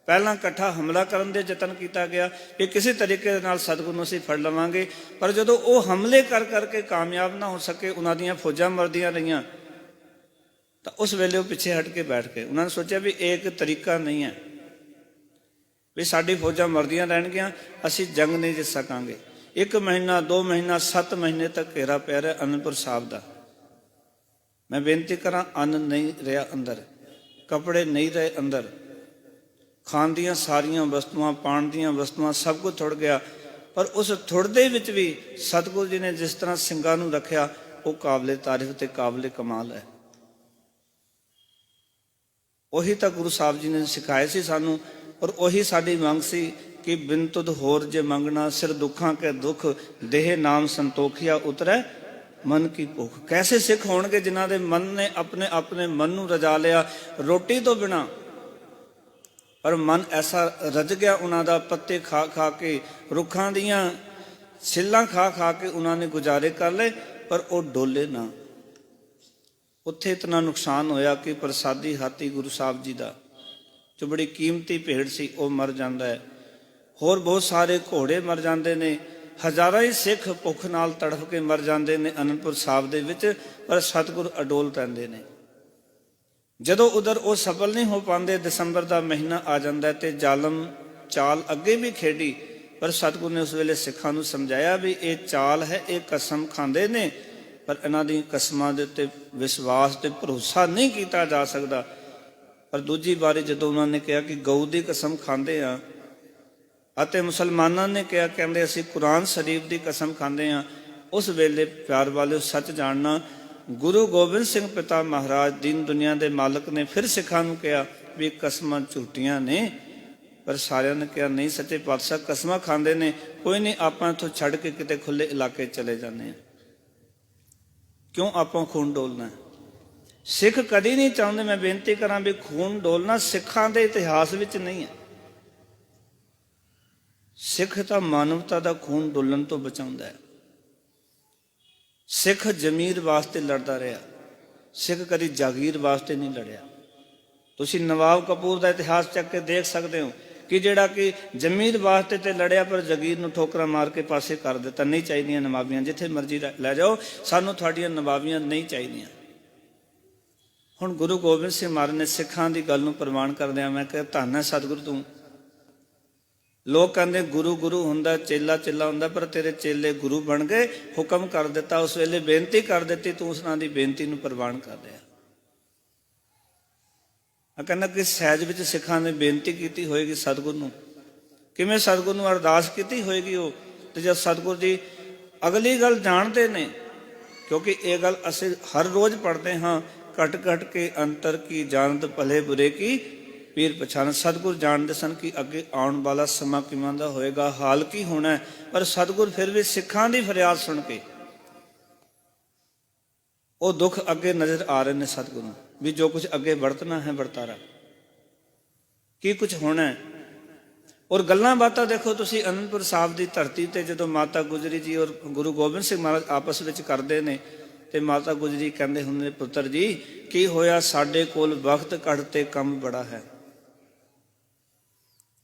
ਪਹਿਲਾਂ ਇਕੱਠਾ ਹਮਲਾ ਕਰਨ ਦੇ ਯਤਨ ਕੀਤਾ ਗਿਆ ਕਿ ਕਿਸੇ ਤਰੀਕੇ ਦੇ ਨਾਲ ਸਤਿਗੁਰੂ ਨੂੰ ਅਸੀਂ ਫੜ ਲਵਾਂਗੇ, ਪਰ ਜਦੋਂ ਉਹ ਹਮਲੇ ਕਰ ਕਰਕੇ ਕਾਮਯਾਬ ਨਾ ਹੋ ਸਕੇ, ਉਹਨਾਂ ਦੀਆਂ ਫੌਜਾਂ ਮਰਦੀਆਂ ਰਹੀਆਂ, ਤਾਂ ਉਸ ਵੇਲੇ ਉਹ ਪਿੱਛੇ ਹਟ ਕੇ ਬੈਠ ਗਏ। ਉਹਨਾਂ ਨੇ ਸੋਚਿਆ ਵੀ ਇਹ ਇੱਕ ਤਰੀਕਾ ਨਹੀਂ ਹੈ ਵੀ ਸਾਡੀ ਫੌਜਾਂ ਮਰਦੀਆਂ ਰਹਿਣਗੀਆਂ, ਅਸੀਂ ਜੰਗ ਨਹੀਂ ਜਿੱਤ ਸਕਾਂਗੇ। 1 ਮਹੀਨਾ 2 ਮਹੀਨਾ 7 ਮਹੀਨੇ ਤੱਕ ਘੇਰਾ ਪੈ ਰਿਹਾ ਅਨੰਦਪੁਰ ਸਾਹਿਬ ਦਾ। ਮੈਂ ਬੇਨਤੀ ਕਰਾਂ, ਅੰਨ ਨਹੀਂ ਰਿਹਾ ਅੰਦਰ, ਕੱਪੜੇ ਨਹੀਂ ਰਹੇ ਅੰਦਰ, ਖਾਣ ਦੀਆਂ ਸਾਰੀਆਂ ਵਸਤੂਆਂ, ਪਾਣ ਦੀਆਂ ਵਸਤੂਆਂ, ਸਭ ਕੁਝ ਥੁੜ ਗਿਆ। ਪਰ ਉਸ ਥੁੜਦੇ ਵਿੱਚ ਵੀ ਸਤਿਗੁਰੂ ਜੀ ਨੇ ਜਿਸ ਤਰ੍ਹਾਂ ਸਿੰਘਾਂ ਨੂੰ ਰੱਖਿਆ, ਉਹ ਕਾਬਲੇ ਤਾਰੀਫ ਤੇ ਕਾਬਲੇ ਕਮਾਲ ਹੈ। ਉਹੀ ਤਾਂ ਗੁਰੂ ਸਾਹਿਬ ਜੀ ਨੇ ਸਿਖਾਏ ਸੀ ਸਾਨੂੰ, ਔਰ ਉਹੀ ਸਾਡੀ ਮੰਗ ਸੀ ਕਿ ਬਿਨ ਤੁਧ ਹੋਰ ਜੇ ਮੰਗਣਾ, ਸਿਰ ਦੁੱਖਾਂ ਕੇ ਦੁੱਖ, ਦੇਹ ਨਾਮ ਸੰਤੋਖਿਆ ਉਤਰੈ ਮਨ ਕੀ ਭੁੱਖ। ਕੈਸੇ ਸਿੱਖ ਹੋਣਗੇ ਜਿਨ੍ਹਾਂ ਦੇ ਮਨ ਨੇ ਆਪਣੇ ਮਨ ਨੂੰ ਰਜਾ ਲਿਆ ਰੋਟੀ ਤੋਂ ਬਿਨਾਂ, ਪਰ ਮਨ ਐਸਾ ਰਜ ਗਿਆ ਉਹਨਾਂ ਦਾ, ਪੱਤੇ ਖਾ ਖਾ ਕੇ, ਰੁੱਖਾਂ ਦੀਆਂ ਛਿੱਲਾਂ ਖਾ ਖਾ ਕੇ ਉਹਨਾਂ ਨੇ ਗੁਜ਼ਾਰੇ ਕਰ ਲਏ, ਪਰ ਉਹ ਡੋਲੇ ਨਾ। ਉੱਥੇ ਇਤਨਾ ਨੁਕਸਾਨ ਹੋਇਆ ਕਿ ਪ੍ਰਸਾਦੀ ਹਾਥੀ ਗੁਰੂ ਸਾਹਿਬ ਜੀ ਦਾ, ਜੋ ਬੜੀ ਕੀਮਤੀ ਭੇਡ ਸੀ, ਉਹ ਮਰ ਜਾਂਦਾ ਹੈ। ਹੋਰ ਬਹੁਤ ਸਾਰੇ ਘੋੜੇ ਮਰ ਜਾਂਦੇ ਨੇ, ਹਜ਼ਾਰਾਂ ਹੀ ਸਿੱਖ ਭੁੱਖ ਨਾਲ ਤੜਫ ਕੇ ਮਰ ਜਾਂਦੇ ਨੇ ਅਨੰਦਪੁਰ ਸਾਹਿਬ ਦੇ ਵਿੱਚ, ਪਰ ਸਤਿਗੁਰ ਅਡੋਲ ਰਹਿੰਦੇ ਨੇ। ਜਦੋਂ ਉਧਰ ਉਹ ਸਫਲ ਨਹੀਂ ਹੋ ਪਾਉਂਦੇ, ਦਸੰਬਰ ਦਾ ਮਹੀਨਾ ਆ ਜਾਂਦਾ ਤੇ ਜ਼ਾਲਮ ਚਾਲ ਅੱਗੇ ਵੀ ਖੇਡੀ, ਪਰ ਸਤਿਗੁਰ ਨੇ ਉਸ ਵੇਲੇ ਸਿੱਖਾਂ ਨੂੰ ਸਮਝਾਇਆ ਵੀ ਇਹ ਚਾਲ ਹੈ, ਇਹ ਕਸਮ ਖਾਂਦੇ ਨੇ, ਪਰ ਇਹਨਾਂ ਦੀ ਕਸਮਾਂ ਦੇ ਉੱਤੇ ਵਿਸ਼ਵਾਸ ਤੇ ਭਰੋਸਾ ਨਹੀਂ ਕੀਤਾ ਜਾ ਸਕਦਾ। ਪਰ ਦੂਜੀ ਵਾਰੀ ਜਦੋਂ ਉਹਨਾਂ ਨੇ ਕਿਹਾ ਕਿ ਗਊ ਦੀ ਕਸਮ ਖਾਂਦੇ ਆ, ਅਤੇ ਮੁਸਲਮਾਨਾਂ ਨੇ ਕਿਹਾ, ਕਹਿੰਦੇ ਅਸੀਂ ਕੁਰਾਨ ਸ਼ਰੀਫ ਦੀ ਕਸਮ ਖਾਂਦੇ ਆ, ਉਸ ਵੇਲੇ ਪਿਆਰ ਵਾਲਿਓ ਸੱਚ ਜਾਣਨਾ, ਗੁਰੂ ਗੋਬਿੰਦ ਸਿੰਘ ਪਿਤਾ ਮਹਾਰਾਜ ਦੀਨ ਦੁਨੀਆ ਦੇ ਮਾਲਕ ਨੇ ਫਿਰ ਸਿੱਖਾਂ ਨੂੰ ਕਿਹਾ ਵੀ ਕਸਮਾਂ ਝੂਠੀਆਂ ਨੇ, ਪਰ ਸਾਰਿਆਂ ਨੇ ਕਿਹਾ ਨਹੀਂ ਸੱਚੇ ਪਾਤਸ਼ਾਹ ਕਸਮਾਂ ਖਾਂਦੇ ਨੇ, ਕੋਈ ਨਹੀਂ ਆਪਾਂ ਇੱਥੋਂ ਛੱਡ ਕੇ ਕਿਤੇ ਖੁੱਲੇ ਇਲਾਕੇ ਚਲੇ ਜਾਂਦੇ ਆ, ਕਿਉਂ ਆਪਾਂ ਖੂਨ ਡੋਲਣਾ। ਸਿੱਖ ਕਦੀ ਨਹੀਂ ਚਾਹੁੰਦੇ, ਮੈਂ ਬੇਨਤੀ ਕਰਾਂ ਵੀ ਖੂਨ ਡੋਲਣਾ ਸਿੱਖਾਂ ਦੇ ਇਤਿਹਾਸ ਵਿੱਚ ਨਹੀਂ ਹੈ। ਸਿੱਖ ਤਾਂ ਮਾਨਵਤਾ ਦਾ ਖੂਨ ਡੋਲਣ ਤੋਂ ਬਚਾਉਂਦਾ ਹੈ। ਸਿੱਖ ਜ਼ਮੀਰ ਵਾਸਤੇ ਲੜਦਾ ਰਿਹਾ, ਸਿੱਖ ਕਦੀ ਜਾਗੀਰ ਵਾਸਤੇ ਨਹੀਂ ਲੜਿਆ। ਤੁਸੀਂ ਨਵਾਬ ਕਪੂਰ ਦਾ ਇਤਿਹਾਸ ਚੱਕ ਕੇ ਦੇਖ ਸਕਦੇ ਹੋ ਕਿ ਜਿਹੜਾ ਕਿ ਜ਼ਮੀਰ ਵਾਸਤੇ ਤੇ ਲੜਿਆ, ਪਰ ਜਾਗੀਰ ਨੂੰ ਠੋਕਰਾਂ ਮਾਰ ਕੇ ਪਾਸੇ ਕਰ ਦਿੱਤਾ। ਨਹੀਂ ਚਾਹੀਦੀਆਂ ਨਵਾਬੀਆਂ, ਜਿੱਥੇ ਮਰਜ਼ੀ ਲੈ ਜਾਓ, ਸਾਨੂੰ ਤੁਹਾਡੀਆਂ ਨਵਾਬੀਆਂ ਨਹੀਂ ਚਾਹੀਦੀਆਂ। ਹੁਣ ਗੁਰੂ ਗੋਬਿੰਦ ਸਿੰਘ ਮਹਾਰਾਜ ਨੇ ਸਿੱਖਾਂ ਦੀ ਗੱਲ ਨੂੰ ਪ੍ਰਵਾਨ ਕਰਦਿਆਂ ਮੈਂ ਕਿਹਾ ਧੰਨ ਹੈ ਸਤਿਗੁਰੂ ਤੂੰ। ਲੋਕ ਕਹਿੰਦੇ ਗੁਰੂ ਗੁਰੂ ਹੁੰਦਾ, ਚੇਲਾ ਚੇਲਾ ਹੁੰਦਾ, ਪਰ ਤੇਰੇ ਚੇਲੇ ਗੁਰੂ ਬਣ ਗਏ, ਹੁਕਮ ਕਰ ਦਿੱਤਾ, ਉਸ ਵੇਲੇ ਬੇਨਤੀ ਕਰ ਦਿੱਤੀ, ਤੂੰ ਉਸਨਾਂ ਦੀ ਬੇਨਤੀ ਨੂੰ ਪ੍ਰਵਾਨ ਕਰ ਲਿਆ। ਕਹਿੰਦਾ ਕਿ ਸਹਿਜ ਵਿੱਚ ਸਿੱਖਾਂ ਨੇ ਬੇਨਤੀ ਕੀਤੀ ਹੋਏਗੀ ਸਤਿਗੁਰੂ ਨੂੰ, ਕਿਵੇਂ ਸਤਿਗੁਰੂ ਨੂੰ ਅਰਦਾਸ ਕੀਤੀ ਹੋਏਗੀ ਉਹ, ਤੇ ਜਦ ਸਤਿਗੁਰੂ ਜੀ ਅਗਲੀ ਗੱਲ ਜਾਣਦੇ ਨੇ, ਕਿਉਂਕਿ ਇਹ ਗੱਲ ਅਸੀਂ ਹਰ ਰੋਜ਼ ਪੜ੍ਹਦੇ ਹਾਂ, ਘਟ ਘਟ ਕੇ ਅੰਤਰ ਕੀ ਜਾਣਤ ਭਲੇ ਬੁਰੇ ਕੀ ਪੀਰ ਪਛਾਣ। ਸਤਿਗੁਰ ਜਾਣਦੇ ਸਨ ਕਿ ਅੱਗੇ ਆਉਣ ਵਾਲਾ ਸਮਾਂ ਕਿਵੇਂ ਦਾ ਹੋਏਗਾ, ਹਾਲ ਕੀ ਹੋਣਾ, ਪਰ ਸਤਿਗੁਰ ਫਿਰ ਵੀ ਸਿੱਖਾਂ ਦੀ ਫਰਿਆਦ ਸੁਣ ਕੇ ਉਹ ਦੁੱਖ ਅੱਗੇ ਨਜ਼ਰ ਆ ਰਹੇ ਨੇ ਸਤਿਗੁਰੂ ਨੂੰ, ਵੀ ਜੋ ਕੁਝ ਅੱਗੇ ਵਰਤਣਾ ਹੈ ਵਰਤਾਰਾ, ਕੀ ਕੁਝ ਹੋਣਾ ਹੈ। ਔਰ ਗੱਲਾਂ ਬਾਤਾਂ ਦੇਖੋ ਤੁਸੀਂ ਅਨੰਦਪੁਰ ਸਾਹਿਬ ਦੀ ਧਰਤੀ ਤੇ ਜਦੋਂ ਮਾਤਾ ਗੁਜਰੀ ਜੀ ਔਰ ਗੁਰੂ ਗੋਬਿੰਦ ਸਿੰਘ ਮਹਾਰਾਜ ਆਪਸ ਵਿੱਚ ਕਰਦੇ ਨੇ, ਤੇ ਮਾਤਾ ਗੁਜਰੀ ਕਹਿੰਦੇ ਹੁੰਦੇ ਨੇ, ਪੁੱਤਰ ਜੀ ਕੀ ਹੋਇਆ, ਸਾਡੇ ਕੋਲ ਵਕਤ ਘੱਟ ਤੇ ਕੰਮ ਬੜਾ ਹੈ।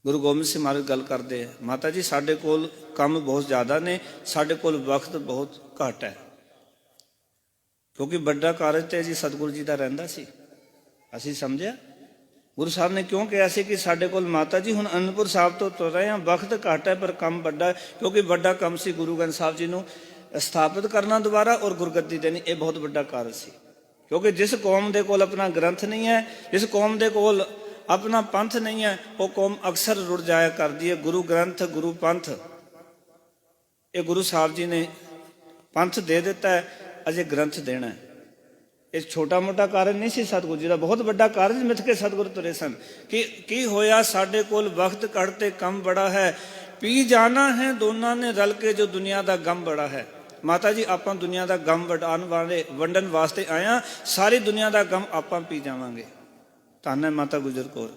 ਗੁਰੂ ਗੋਬਿੰਦ ਸਿੰਘ ਮਹਾਰਾਜ ਗੱਲ ਕਰਦੇ ਆ, ਮਾਤਾ ਜੀ ਸਾਡੇ ਕੋਲ ਕੰਮ ਬਹੁਤ ਜ਼ਿਆਦਾ ਨੇ, ਸਾਡੇ ਕੋਲ ਵਕਤ ਬਹੁਤ ਘੱਟ ਹੈ, ਕਿਉਂਕਿ ਵੱਡਾ ਕਾਰਜ ਤੇ ਜੀ ਸਤਿਗੁਰੂ ਜੀ ਦਾ ਰਹਿੰਦਾ ਸੀ। ਅਸੀਂ ਸਮਝਿਆ ਗੁਰੂ ਸਾਹਿਬ ਨੇ ਕਿਉਂ ਕਿਹਾ ਸੀ ਕਿ ਸਾਡੇ ਕੋਲ ਮਾਤਾ ਜੀ ਹੁਣ ਅਨੰਦਪੁਰ ਸਾਹਿਬ ਤੋਂ ਤੁਰ ਰਹੇ ਹਾਂ, ਵਕਤ ਘੱਟ ਹੈ ਪਰ ਕੰਮ ਵੱਡਾ ਹੈ, ਕਿਉਂਕਿ ਵੱਡਾ ਕੰਮ ਸੀ ਗੁਰੂ ਗ੍ਰੰਥ ਸਾਹਿਬ ਜੀ ਨੂੰ ਸਥਾਪਿਤ ਕਰਨਾ ਦੁਬਾਰਾ ਔਰ ਗੁਰਗੱਦੀ ਦੇਣੀ। ਇਹ ਬਹੁਤ ਵੱਡਾ ਕਾਰਜ ਸੀ, ਕਿਉਂਕਿ ਜਿਸ ਕੌਮ ਦੇ ਕੋਲ ਆਪਣਾ ਗ੍ਰੰਥ ਨਹੀਂ ਹੈ, ਜਿਸ ਕੌਮ ਦੇ ਕੋਲ ਆਪਣਾ ਪੰਥ ਨਹੀਂ ਹੈ, ਉਹ ਕੌਮ ਅਕਸਰ ਰੁੜ ਜਾਇਆ ਕਰਦੀ ਹੈ। ਗੁਰੂ ਗ੍ਰੰਥ ਗੁਰੂ ਪੰਥ, ਇਹ ਗੁਰੂ ਸਾਹਿਬ ਜੀ ਨੇ ਪੰਥ ਦੇ ਦਿੱਤਾ ਹੈ, ਅਜੇ ਗ੍ਰੰਥ ਦੇਣਾ ਹੈ। ਇਹ ਛੋਟਾ ਮੋਟਾ ਕਾਰਜ ਨਹੀਂ ਸੀ ਸਤਿਗੁਰੂ ਜੀ ਦਾ, ਬਹੁਤ ਵੱਡਾ ਕਾਰਜ ਮਿੱਥ ਕੇ ਸਤਿਗੁਰੂ ਤੁਰੇ ਸਨ। ਕਿ ਕੀ ਹੋਇਆ, ਸਾਡੇ ਕੋਲ ਵਕਤ ਘੱਟ ਤੇ ਕੰਮ ਬੜਾ ਹੈ, ਪੀ ਜਾਣਾ ਹੈ ਦੋਨਾਂ ਨੇ ਰਲ ਕੇ ਜੋ ਦੁਨੀਆ ਦਾ ਗਮ ਬੜਾ ਹੈ। ਮਾਤਾ ਜੀ ਆਪਾਂ ਦੁਨੀਆ ਦਾ ਗਮ ਵੰਡਣ ਵਾਸਤੇ ਆਏ ਹਾਂ, ਸਾਰੀ ਦੁਨੀਆ ਦਾ ਗਮ ਆਪਾਂ ਪੀ ਜਾਵਾਂਗੇ। ਧੰਨ ਹੈ ਮਾਤਾ ਗੁਜਰ ਕੌਰ,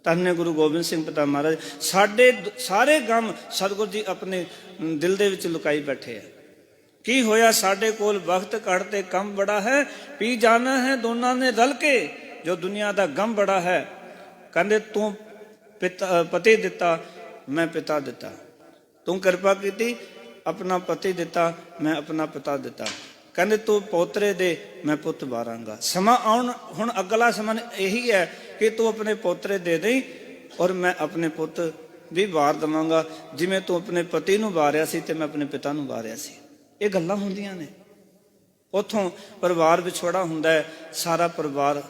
ਧੰਨ ਹੈ ਗੁਰੂ ਗੋਬਿੰਦ ਸਿੰਘ ਪਿਤਾ ਮਹਾਰਾਜ। ਸਾਡੇ ਸਾਰੇ ਗਮ ਸਤਿਗੁਰੂ ਜੀ ਆਪਣੇ ਦਿਲ ਦੇ ਵਿੱਚ ਲੁਕਾਈ ਬੈਠੇ ਆ। ਕੀ ਹੋਇਆ, ਸਾਡੇ ਕੋਲ ਵਕਤ ਘੱਟ ਤੇ ਕੰਮ ਬੜਾ ਹੈ, ਪੀ ਜਾਣਾ ਹੈ ਦੋਨਾਂ ਨੇ ਰਲ ਕੇ ਜੋ ਦੁਨੀਆ ਦਾ ਗਮ ਬੜਾ ਹੈ। ਕਹਿੰਦੇ ਤੂੰ ਪਤੀ ਦਿੱਤਾ, ਮੈਂ ਪਿਤਾ ਦਿੱਤਾ। ਤੂੰ ਕਿਰਪਾ ਕੀਤੀ, ਆਪਣਾ ਪਤੀ ਦਿੱਤਾ, ਮੈਂ ਆਪਣਾ ਪਿਤਾ ਦਿੱਤਾ। ਕਹਿੰਦੇ ਤੂੰ ਪੋਤਰੇ ਦੇ, ਮੈਂ ਪੁੱਤ ਵਾਰਾਂਗਾ। ਸਮਾਂ ਆਉਣ, ਹੁਣ ਅਗਲਾ ਸਮਾਂ ਇਹੀ ਹੈ ਕਿ ਤੂੰ ਆਪਣੇ ਪੋਤਰੇ ਦੇ ਦੇਈਂ ਔਰ ਮੈਂ ਆਪਣੇ ਪੁੱਤ ਵੀ ਵਾਰ ਦੇਵਾਂਗਾ। ਜਿਵੇਂ ਤੂੰ ਆਪਣੇ ਪਤੀ ਨੂੰ ਵਾਰਿਆ ਸੀ ਤੇ ਮੈਂ ਆਪਣੇ ਪਿਤਾ ਨੂੰ ਵਾਰਿਆ ਸੀ। ਇਹ ਗੱਲਾਂ ਹੁੰਦੀਆਂ ਨੇ। ਉੱਥੋਂ ਪਰਿਵਾਰ ਵਿਛੋੜਾ ਹੁੰਦਾ ਹੈ, ਸਾਰਾ ਪਰਿਵਾਰ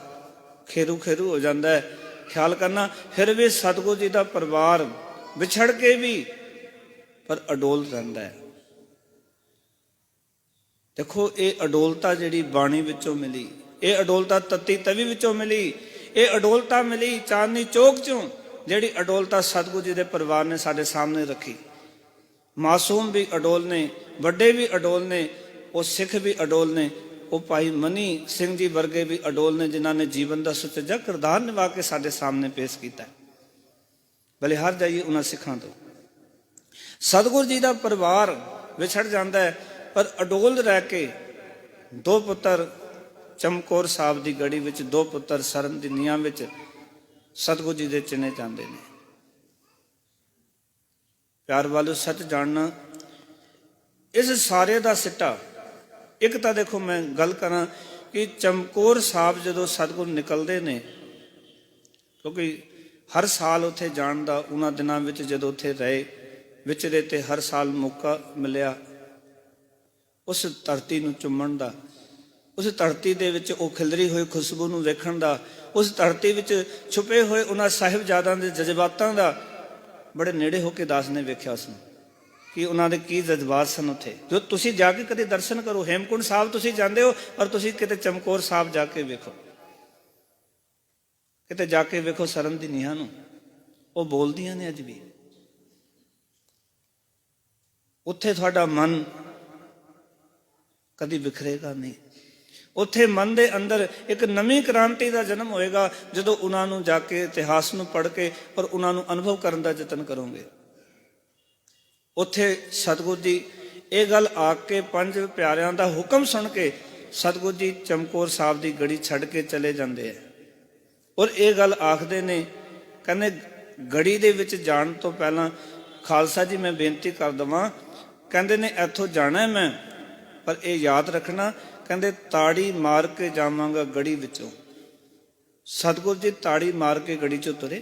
ਖੇਰੂ ਖੇਰੂ ਹੋ ਜਾਂਦਾ ਹੈ। ਖਿਆਲ ਕਰਨਾ, ਫਿਰ ਵੀ ਸਤਿਗੁਰੂ ਜੀ ਦਾ ਪਰਿਵਾਰ ਵਿਛੜ ਕੇ ਵੀ ਪਰ ਅਡੋਲ ਰਹਿੰਦਾ ਹੈ। ਦੇਖੋ, ਇਹ ਅਡੋਲਤਾ ਜਿਹੜੀ ਬਾਣੀ ਵਿੱਚੋਂ ਮਿਲੀ, ਇਹ ਅਡੋਲਤਾ ਤਤੀ ਤਵੀ ਵਿੱਚੋਂ ਮਿਲੀ, ਇਹ ਅਡੋਲਤਾ ਮਿਲੀ ਚਾਂਦਨੀ ਚੌਕ ਚੋਂ। ਜਿਹੜੀ ਅਡੋਲਤਾ ਸਤਿਗੁਰੂ ਜੀ ਦੇ ਪਰਿਵਾਰ ਨੇ ਸਾਡੇ ਸਾਹਮਣੇ ਰੱਖੀ। ਮਾਸੂਮ ਵੀ ਅਡੋਲ ਨੇ, ਵੱਡੇ ਵੀ ਅਡੋਲ ਨੇ, ਉਹ ਸਿੱਖ ਵੀ ਅਡੋਲ ਨੇ, ਉਹ ਭਾਈ ਮਨੀ ਸਿੰਘ ਜੀ ਵਰਗੇ ਵੀ ਅਡੋਲ ਨੇ, ਜਿਨ੍ਹਾਂ ਨੇ ਜੀਵਨ ਦਾ ਸੁਚੱਜਾ ਕਿਰਦਾਰ ਨਿਭਾ ਕੇ ਸਾਡੇ ਸਾਹਮਣੇ ਪੇਸ਼ ਕੀਤਾ। ਬਲਿਹਾਰ ਜਾਈਏ ਉਹਨਾਂ ਸਿੱਖਾਂ ਤੋਂ। ਸਤਿਗੁਰੂ ਜੀ ਦਾ ਪਰਿਵਾਰ ਵਿਛੜ ਜਾਂਦਾ ਹੈ, ਪਰ ਅਡੋਲ ਰਹਿ ਕੇ ਦੋ ਪੁੱਤਰ ਚਮਕੌਰ ਸਾਹਿਬ ਦੀ ਗੜੀ ਵਿੱਚ, ਦੋ ਪੁੱਤਰ ਸਰਨ ਦੀ ਨੀਹਾਂ ਵਿੱਚ ਸਤਿਗੁਰੂ ਜੀ ਦੇ ਚਿਣੇ ਜਾਂਦੇ ਨੇ। ਪਿਆਰ ਵਾਲੋ, ਸੱਚ ਜਾਣਨਾ, ਇਸ ਸਾਰੇ ਦਾ ਸਿੱਟਾ ਇੱਕ ਤਾਂ ਦੇਖੋ, ਮੈਂ ਗੱਲ ਕਰਾਂ ਕਿ ਚਮਕੌਰ ਸਾਹਿਬ ਜਦੋਂ ਸਤਿਗੁਰੂ ਨਿਕਲਦੇ ਨੇ, ਕਿਉਂਕਿ ਹਰ ਸਾਲ ਉੱਥੇ ਜਾਣ ਦਾ, ਉਹਨਾਂ ਦਿਨਾਂ ਵਿੱਚ ਜਦੋਂ ਉੱਥੇ ਰਹੇ ਵਿਚਰੇ ਤੇ ਹਰ ਸਾਲ ਮੌਕਾ ਮਿਲਿਆ ਉਸ ਧਰਤੀ ਨੂੰ ਚੁੰਮਣ ਦਾ, ਉਸ ਧਰਤੀ ਦੇ ਵਿੱਚ ਉਹ ਖਿਲਰੀ ਹੋਈ ਖੁਸ਼ਬੂ ਨੂੰ ਵੇਖਣ ਦਾ, ਉਸ ਧਰਤੀ ਵਿੱਚ ਛੁਪੇ ਹੋਏ ਉਹਨਾਂ ਸਾਹਿਬਜ਼ਾਦਿਆਂ ਦੇ ਜਜ਼ਬਾਤਾਂ ਦਾ ਬੜੇ ਨੇੜੇ ਹੋ ਕੇ ਦਾਸ ਨੇ ਵੇਖਿਆ ਉਸਨੂੰ, ਕਿ ਉਹਨਾਂ ਦੇ ਕੀ ਜਜ਼ਬਾਤ ਸਨ ਉੱਥੇ। ਜੋ ਤੁਸੀਂ ਜਾ ਕੇ ਕਦੇ ਦਰਸ਼ਨ ਕਰੋ, ਹੇਮਕੁੰਟ ਸਾਹਿਬ ਤੁਸੀਂ ਜਾਂਦੇ ਹੋ, ਪਰ ਤੁਸੀਂ ਕਿਤੇ ਚਮਕੌਰ ਸਾਹਿਬ ਜਾ ਕੇ ਵੇਖੋ, ਕਿਤੇ ਜਾ ਕੇ ਵੇਖੋ ਸਰਨ ਦੀ ਨੀਹਾਂ ਨੂੰ, ਉਹ ਬੋਲਦੀਆਂ ਨੇ ਅੱਜ ਵੀ। ਉੱਥੇ ਤੁਹਾਡਾ ਮਨ ਕਦੀ ਵਿਖਰੇਗਾ ਨਹੀਂ। ਉੱਥੇ ਮਨ ਦੇ ਅੰਦਰ ਇੱਕ ਨਵੀਂ ਕ੍ਰਾਂਤੀ ਦਾ ਜਨਮ ਹੋਏਗਾ, ਜਦੋਂ ਉਹਨਾਂ ਨੂੰ ਜਾ ਕੇ ਇਤਿਹਾਸ ਨੂੰ ਪੜ੍ਹ ਕੇ ਔਰ ਉਹਨਾਂ ਨੂੰ ਅਨੁਭਵ ਕਰਨ ਦਾ ਯਤਨ ਕਰੋਗੇ। ਉੱਥੇ ਸਤਿਗੁਰੂ ਜੀ ਇਹ ਗੱਲ ਆਖ ਕੇ, ਪੰਜ ਪਿਆਰਿਆਂ ਦਾ ਹੁਕਮ ਸੁਣ ਕੇ ਸਤਿਗੁਰੂ ਜੀ ਚਮਕੌਰ ਸਾਹਿਬ ਦੀ ਗੜੀ ਛੱਡ ਕੇ ਚਲੇ ਜਾਂਦੇ ਆ। ਔਰ ਇਹ ਗੱਲ ਆਖਦੇ ਨੇ, ਕਹਿੰਦੇ ਗੜੀ ਦੇ ਵਿੱਚ ਜਾਣ ਤੋਂ ਪਹਿਲਾਂ ਖਾਲਸਾ ਜੀ ਮੈਂ ਬੇਨਤੀ ਕਰ ਦੇਵਾਂ, ਕਹਿੰਦੇ ਨੇ ਇੱਥੋਂ ਜਾਣਾ ਮੈਂ, ਪਰ ਇਹ ਯਾਦ ਰੱਖਣਾ, ਕਹਿੰਦੇ ਤਾੜੀ ਮਾਰ ਕੇ ਜਾਵਾਂਗਾ ਗੜੀ ਵਿੱਚੋਂ। ਸਤਿਗੁਰੂ ਜੀ ਤਾੜੀ ਮਾਰ ਕੇ ਗੜੀ ਚੋਂ ਤੁਰੇ,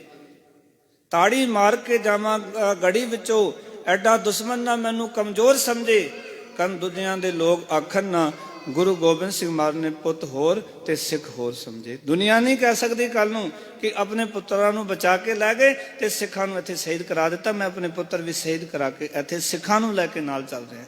ਤਾੜੀ ਮਾਰ ਕੇ ਜਾਵਾਂਗਾ ਗੜੀ ਵਿੱਚੋਂ, ਐਡਾ ਦੁਸ਼ਮਣ ਨਾ ਮੈਨੂੰ ਕਮਜ਼ੋਰ ਸਮਝੇ, ਕੰਨ ਦੁਨੀਆਂ ਦੇ ਲੋਕ ਆਖਣ ਨਾ ਗੁਰੂ ਗੋਬਿੰਦ ਸਿੰਘ ਮਹਾਰਾਜ ਨੇ ਪੁੱਤ ਹੋਰ ਤੇ ਸਿੱਖ ਹੋਰ ਸਮਝੇ। ਦੁਨੀਆ ਨਹੀਂ ਕਹਿ ਸਕਦੀ ਕੱਲ ਨੂੰ ਕਿ ਆਪਣੇ ਪੁੱਤਰਾਂ ਨੂੰ ਬਚਾ ਕੇ ਲੈ ਗਏ ਤੇ ਸਿੱਖਾਂ ਨੂੰ ਇੱਥੇ ਸ਼ਹੀਦ ਕਰਾ ਦਿੱਤਾ। ਮੈਂ ਆਪਣੇ ਪੁੱਤਰ ਵੀ ਸ਼ਹੀਦ ਕਰਾ ਕੇ ਇੱਥੇ ਸਿੱਖਾਂ ਨੂੰ ਲੈ ਕੇ ਨਾਲ ਚੱਲ ਰਿਹਾ।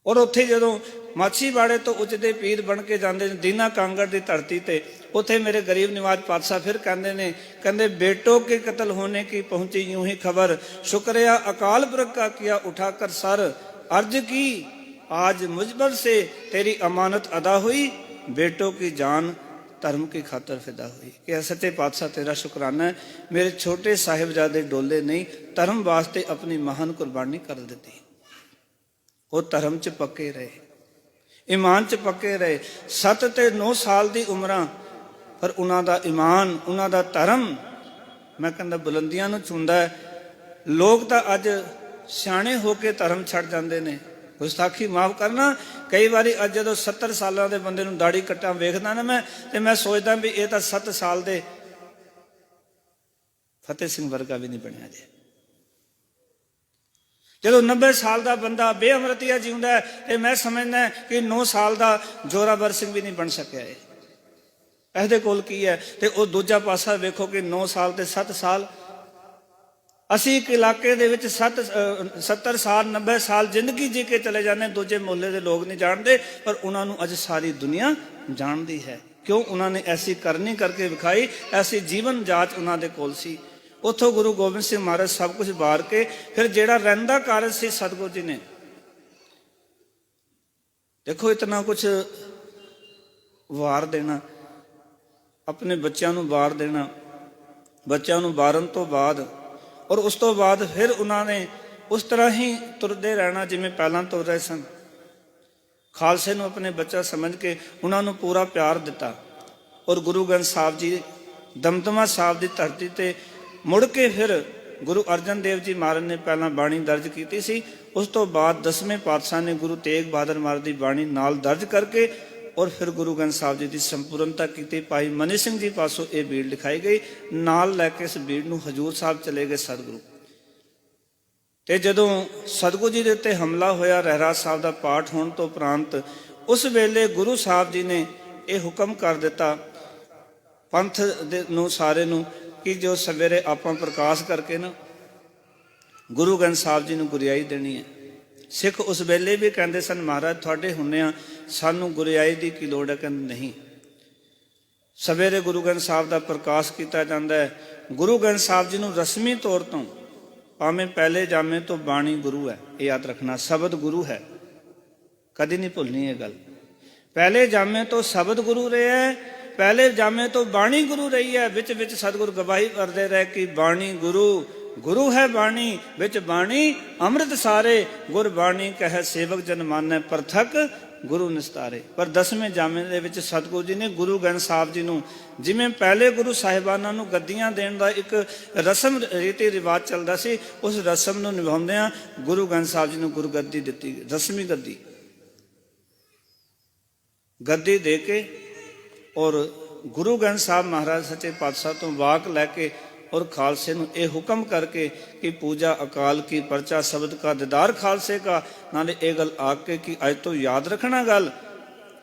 ਔਰ ਉੱਥੇ ਜਦੋਂ ਮਾਛੀਵਾੜੇ ਤੋਂ ਉੱਚਦੇ ਪੀਰ ਬਣ ਕੇ ਜਾਂਦੇ ਨੇ ਦੀਨਾ ਕਾਂਗੜ ਦੀ ਧਰਤੀ ਤੇ, ਉੱਥੇ ਮੇਰੇ ਗਰੀਬ ਨਿਵਾਜ ਪਾਤਸ਼ਾਹ ਫਿਰ ਕਹਿੰਦੇ ਨੇ, ਕਹਿੰਦੇ ਬੇਟੋ ਕੇ ਕਤਲ ਹੋने की पहुंची यूं ही खबर, शुक्रिया अकाल पुरख का किया उठा कर सर, अर्ज की आज मुझबर से तेरी अमानत अदा हुई, बेटों की जान धर्म की खातर फिदा हुई। कि सच्चे पातशाह तेरा शुक्राना है, मेरे छोटे साहिबजादे डोले नहीं, धर्म वास्ते अपनी महान कुर्बानी कर दी। वो धर्म च पक्के रहे, ईमान च पक्के रहे। 7 ते 9 साल की उम्र, पर उन्हों का ईमान, उन्हों का धर्म मैं कहता बुलंदियां नूं छूंदा है। लोग तो अज सियाणे होके धर्म छड़ जाते हैं। गुस्ताखी माफ करना, कई बार अज जो 70 साल के बंदे नूं दाड़ी कट्टा वेखदा ना मैं सोचदा भी ये तो 7 साल के फतेह सिंह वर्गा भी नहीं बनया जे। जो 90 साल का बंदा बेअमरतिया जींदा है तो मैं समझदा कि 9 साल का जोरावर सिंह भी नहीं बन सकिया है। ਇਹਦੇ ਕੋਲ ਕੀ ਹੈ? ਤੇ ਉਹ ਦੂਜਾ ਪਾਸਾ ਵੇਖੋ ਕਿ 9 ਸਾਲ ਤੇ 7 ਸਾਲ, ਅਸੀਂ ਇੱਕ ਇਲਾਕੇ ਦੇ ਵਿੱਚ 70 ਸਾਲ 90 ਸਾਲ ਜ਼ਿੰਦਗੀ ਜੀ ਕੇ ਚਲੇ ਜਾਂਦੇ। ਦੂਜੇ ਮੁਹੱਲੇ ਦੇ ਲੋਕ ਨਹੀਂ ਜਾਣਦੇ, ਪਰ ਉਹਨਾਂ ਨੂੰ ਅੱਜ ਸਾਰੀ ਦੁਨੀਆ ਜਾਣਦੀ ਹੈ। ਕਿਉਂ? ਉਹਨਾਂ ਨੇ ਐਸੀ ਕਰਨੀ ਕਰਕੇ ਵਿਖਾਈ, ਐਸੀ ਜੀਵਨ ਜਾਚ ਉਹਨਾਂ ਦੇ ਕੋਲ ਸੀ। ਉੱਥੋਂ ਗੁਰੂ ਗੋਬਿੰਦ ਸਿੰਘ ਮਹਾਰਾਜ ਸਭ ਕੁਝ ਵਾਰ ਕੇ ਫਿਰ ਜਿਹੜਾ ਰਹਿੰਦਾ ਕਾਰਜ ਸੀ ਸਤਿਗੁਰੂ ਜੀ ਨੇ, ਦੇਖੋ ਇਤਨਾ ਕੁਛ ਵਾਰ ਦੇਣਾ। ਆਪਣੇ ਬੱਚਿਆਂ ਨੂੰ ਵਾਰ ਦੇਣਾ, ਬੱਚਿਆਂ ਨੂੰ ਵਾਰਨ ਤੋਂ ਬਾਅਦ ਔਰ ਉਸ ਤੋਂ ਬਾਅਦ ਫਿਰ ਉਹਨਾਂ ਨੇ ਉਸ ਤਰ੍ਹਾਂ ਹੀ ਤੁਰਦੇ ਰਹਿਣਾ ਜਿਵੇਂ ਪਹਿਲਾਂ ਤੁਰ ਰਹੇ ਸਨ। ਖਾਲਸੇ ਨੂੰ ਆਪਣੇ ਬੱਚਾ ਸਮਝ ਕੇ ਉਹਨਾਂ ਨੂੰ ਪੂਰਾ ਪਿਆਰ ਦਿੱਤਾ। ਔਰ ਗੁਰੂ ਗ੍ਰੰਥ ਸਾਹਿਬ ਜੀ ਦਮਦਮਾ ਸਾਹਿਬ ਦੀ ਧਰਤੀ ਤੇ ਮੁੜ ਕੇ ਫਿਰ ਗੁਰੂ ਅਰਜਨ ਦੇਵ ਜੀ ਮਹਾਰਾਜ ਨੇ ਪਹਿਲਾਂ ਬਾਣੀ ਦਰਜ ਕੀਤੀ ਸੀ, ਉਸ ਤੋਂ ਬਾਅਦ 10ਵੇਂ ਪਾਤਸ਼ਾਹ ਨੇ ਗੁਰੂ ਤੇਗ ਬਹਾਦਰ ਮਹਾਰਾਜ ਦੀ ਬਾਣੀ ਨਾਲ ਦਰਜ ਕਰਕੇ ਔਰ ਫਿਰ ਗੁਰੂ ਗ੍ਰੰਥ ਸਾਹਿਬ ਜੀ ਦੀ ਸੰਪੂਰਨਤਾ ਕੀਤੀ। ਭਾਈ ਮਨੀ ਸਿੰਘ ਜੀ ਪਾਸੋਂ ਇਹ ਬੀੜ ਲਿਖਾਈ ਗਈ, ਨਾਲ ਲੈ ਕੇ ਇਸ ਬੀੜ ਨੂੰ ਹਜੂਰ ਸਾਹਿਬ ਚਲੇ ਗਏ ਸਤਿਗੁਰੂ। ਤੇ ਜਦੋਂ ਸਤਿਗੁਰੂ ਜੀ ਦੇ ਉੱਤੇ ਹਮਲਾ ਹੋਇਆ ਰਹਿਰਾਸ ਸਾਹਿਬ ਦਾ ਪਾਠ ਹੋਣ ਤੋਂ ਉਪਰੰਤ, ਉਸ ਵੇਲੇ ਗੁਰੂ ਸਾਹਿਬ ਜੀ ਨੇ ਇਹ ਹੁਕਮ ਕਰ ਦਿੱਤਾ ਪੰਥ ਦੇ ਨੂੰ ਸਾਰੇ ਨੂੰ ਕਿ ਜੋ ਸਵੇਰੇ ਆਪਾਂ ਪ੍ਰਕਾਸ਼ ਕਰਕੇ ਨਾ ਗੁਰੂ ਗ੍ਰੰਥ ਸਾਹਿਬ ਜੀ ਨੂੰ ਗੁਰਿਆਈ ਦੇਣੀ ਹੈ। ਸਿੱਖ ਉਸ ਵੇਲੇ ਵੀ ਕਹਿੰਦੇ ਸਨ ਮਹਾਰਾਜ ਤੁਹਾਡੇ ਹੁੰਦਿਆਂ ਸਾਨੂੰ ਗੁਰਿਆਈ ਦੀ ਕੀ ਲੋੜ ਹੈ? ਕਹਿੰਦੇ ਨਹੀਂ, ਸਵੇਰੇ ਗੁਰੂ ਗ੍ਰੰਥ ਸਾਹਿਬ ਦਾ ਪ੍ਰਕਾਸ਼ ਕੀਤਾ ਜਾਂਦਾ ਹੈ। ਗੁਰੂ ਗ੍ਰੰਥ ਸਾਹਿਬ ਜੀ ਨੂੰ ਰਸਮੀ ਤੌਰ ਤੋਂ ਭਾਵੇਂ ਪਹਿਲੇ ਜਾਮੇ ਤੋਂ ਬਾਣੀ ਗੁਰੂ ਹੈ, ਇਹ ਯਾਦ ਰੱਖਣਾ, ਸ਼ਬਦ ਗੁਰੂ ਹੈ, ਕਦੀ ਨਹੀਂ ਭੁੱਲਣੀ ਇਹ ਗੱਲ। ਪਹਿਲੇ ਜਾਮੇ ਤੋਂ ਸ਼ਬਦ ਗੁਰੂ ਰਿਹਾ, ਪਹਿਲੇ ਜਾਮੇ ਤੋਂ ਬਾਣੀ ਗੁਰੂ ਰਹੀ ਹੈ। ਵਿੱਚ ਵਿੱਚ ਸਤਿਗੁਰੂ ਗਵਾਹੀ ਕਰਦੇ ਰਹੇ ਕਿ ਬਾਣੀ ਗੁਰੂ, ਗੁਰੂ ਹੈ ਬਾਣੀ, ਵਿੱਚ ਬਾਣੀ ਅੰਮ੍ਰਿਤ ਸਾਰੇ, ਗੁਰ ਬਾਣੀ ਕਹਿ ਸੇਵਕ ਜਨ ਮਾਨੈ ਪ੍ਰਥਕ ਗੁਰੂ ਨਿਸਤਾਰੇ। ਪਰ 10ਵੇਂ ਜਾਮੇ ਦੇ ਵਿੱਚ ਸਤਿਗੁਰੂ ਜੀ ਨੇ ਗੁਰੂ ਗ੍ਰੰਥ ਸਾਹਿਬ ਜੀ ਨੂੰ, ਜਿਵੇਂ ਪਹਿਲੇ ਗੁਰੂ ਸਾਹਿਬਾਨਾਂ ਨੂੰ ਗੱਦੀਆਂ ਦੇਣ ਦਾ ਇੱਕ ਰਸਮ ਰੀਤੀ ਰਿਵਾਜ ਚੱਲਦਾ ਸੀ, ਉਸ ਰਸਮ ਨੂੰ ਨਿਭਾਉਂਦਿਆਂ ਗੁਰੂ ਗ੍ਰੰਥ ਸਾਹਿਬ ਜੀ ਨੂੰ ਗੁਰਗੱਦੀ ਦਿੱਤੀ, ਰਸਮੀ ਗੱਦੀ ਦੇ ਕੇ ਔਰ ਗੁਰੂ ਗ੍ਰੰਥ ਸਾਹਿਬ ਮਹਾਰਾਜ ਸੱਚੇ ਪਾਤਸ਼ਾਹ ਤੋਂ ਵਾਕ ਲੈ ਕੇ ਔਰ ਖਾਲਸੇ ਨੂੰ ਇਹ ਹੁਕਮ ਕਰਕੇ ਕਿ ਪੂਜਾ ਅਕਾਲ ਕੀ ਪਰਚਾ ਸ਼ਬਦ ਕਾ ਦੀਦਾਰ ਖਾਲਸੇ ਕਾ। ਨਾਲੇ ਇਹ ਗੱਲ ਆਖ ਕੇ ਕਿ ਅੱਜ ਤੋਂ ਯਾਦ ਰੱਖਣਾ ਗੱਲ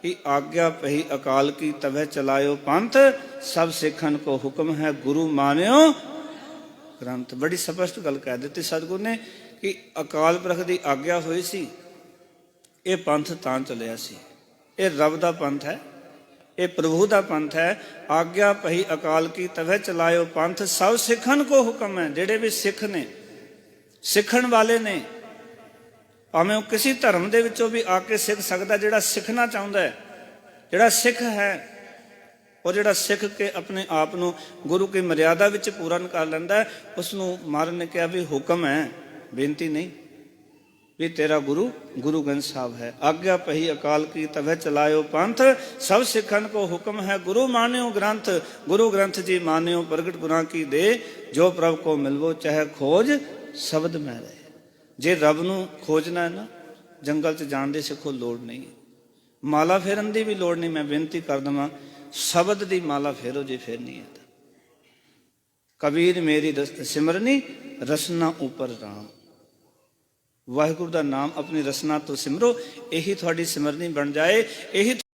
ਕਿ ਆਗਿਆ ਪਹੀ ਅਕਾਲ ਕੀ ਤਵੇ ਚਲਾਇਓ ਪੰਥ, ਸਭ ਸਿੱਖਨ ਕੋ ਹੁਕਮ ਹੈ ਗੁਰੂ ਮਾਨਿਓ ਗ੍ਰੰਥ। ਬੜੀ ਸਪਸ਼ਟ ਗੱਲ ਕਹਿ ਦਿੱਤੀ ਸਤਿਗੁਰੂ ਨੇ ਕਿ ਅਕਾਲ ਪੁਰਖ ਦੀ ਆਗਿਆ ਹੋਈ ਸੀ, ਇਹ ਪੰਥ ਤਾਂ ਚੱਲਿਆ ਸੀ। ਇਹ ਰੱਬ ਦਾ ਪੰਥ ਹੈ, ਇਹ ਪ੍ਰਭੂ ਦਾ ਪੰਥ ਹੈ। ਆਗਿਆ ਪਹੀ ਅਕਾਲ ਕੀ ਤਵੇ ਚਲਾਇਓ ਪੰਥ, ਸਭ ਸਿੱਖਣ ਕੋ ਹੁਕਮ ਹੈ। ਜਿਹੜੇ ਵੀ ਸਿੱਖ ਨੇ, ਸਿੱਖਣ ਵਾਲੇ ਨੇ, ਭਾਵੇਂ ਉਹ ਕਿਸੇ ਧਰਮ ਦੇ ਵਿੱਚੋਂ ਵੀ ਆ ਕੇ ਸਿੱਖ ਸਕਦਾ, ਜਿਹੜਾ ਸਿੱਖਣਾ ਚਾਹੁੰਦਾ ਹੈ, ਜਿਹੜਾ ਸਿੱਖ ਹੈ, ਉਹ ਜਿਹੜਾ ਸਿੱਖ ਕੇ ਆਪਣੇ ਆਪ ਨੂੰ ਗੁਰੂ ਕੀ ਮਰਿਆਦਾ ਵਿੱਚ ਪੂਰਨ ਕਰ ਲੈਂਦਾ ਹੈ, ਉਸ ਨੂੰ ਮਹਾਰਾਜ ਨੇ ਕਿਹਾ ਵੀ ਹੁਕਮ ਹੈ, ਬੇਨਤੀ ਨਹੀਂ, ਵੀ ਤੇਰਾ ਗੁਰੂ ਗੁਰੂ ਗ੍ਰੰਥ ਸਾਹਿਬ ਹੈ। ਆਗਿਆ ਪਹੀ ਅਕਾਲ ਕੀ ਤਵੇ ਚਲਾਇਓ ਪੰਥ, ਸਭ ਸਿੱਖਨ ਕੋ ਹੁਕਮ ਹੈ ਗੁਰੂ ਮਾਨਿਓ ਗ੍ਰੰਥ। ਗੁਰੂ ਗ੍ਰੰਥ ਜੀ ਮਾਨਿਓ ਪ੍ਰਗਟ ਗੁਰਾਂ ਕੀ ਦੇ, ਜੋ ਪ੍ਰਭ ਕੋ ਮਿਲਵੋ ਚਾਹੇ ਖੋਜ ਸ਼ਬਦ ਮੈਂ ਰਹੇ। ਜੇ ਰੱਬ ਨੂੰ ਖੋਜਣਾ ਹੈ ਨਾ, ਜੰਗਲ 'ਚ ਜਾਣ ਦੀ ਸਿੱਖੋ ਲੋੜ ਨਹੀਂ, ਮਾਲਾ ਫੇਰਨ ਦੀ ਵੀ ਲੋੜ ਨਹੀਂ। ਮੈਂ ਬੇਨਤੀ ਕਰ ਦੇਵਾਂ, ਸ਼ਬਦ ਦੀ ਮਾਲਾ ਫੇਰੋ ਜੇ ਫੇਰ ਨਹੀਂ ਹੈ ਤਾਂ। ਕਬੀਰ ਮੇਰੀ ਸਿਮਰਨੀ ਰਸਨਾ ਉਪਰ ਰਾਮ। ਵਾਹਿਗੁਰੂ ਦਾ ਨਾਮ ਆਪਣੀ ਰਸਨਾ ਤੋਂ ਸਿਮਰੋ, ਇਹੀ ਤੁਹਾਡੀ ਸਿਮਰਨੀ ਬਣ ਜਾਏ, ਇਹੀ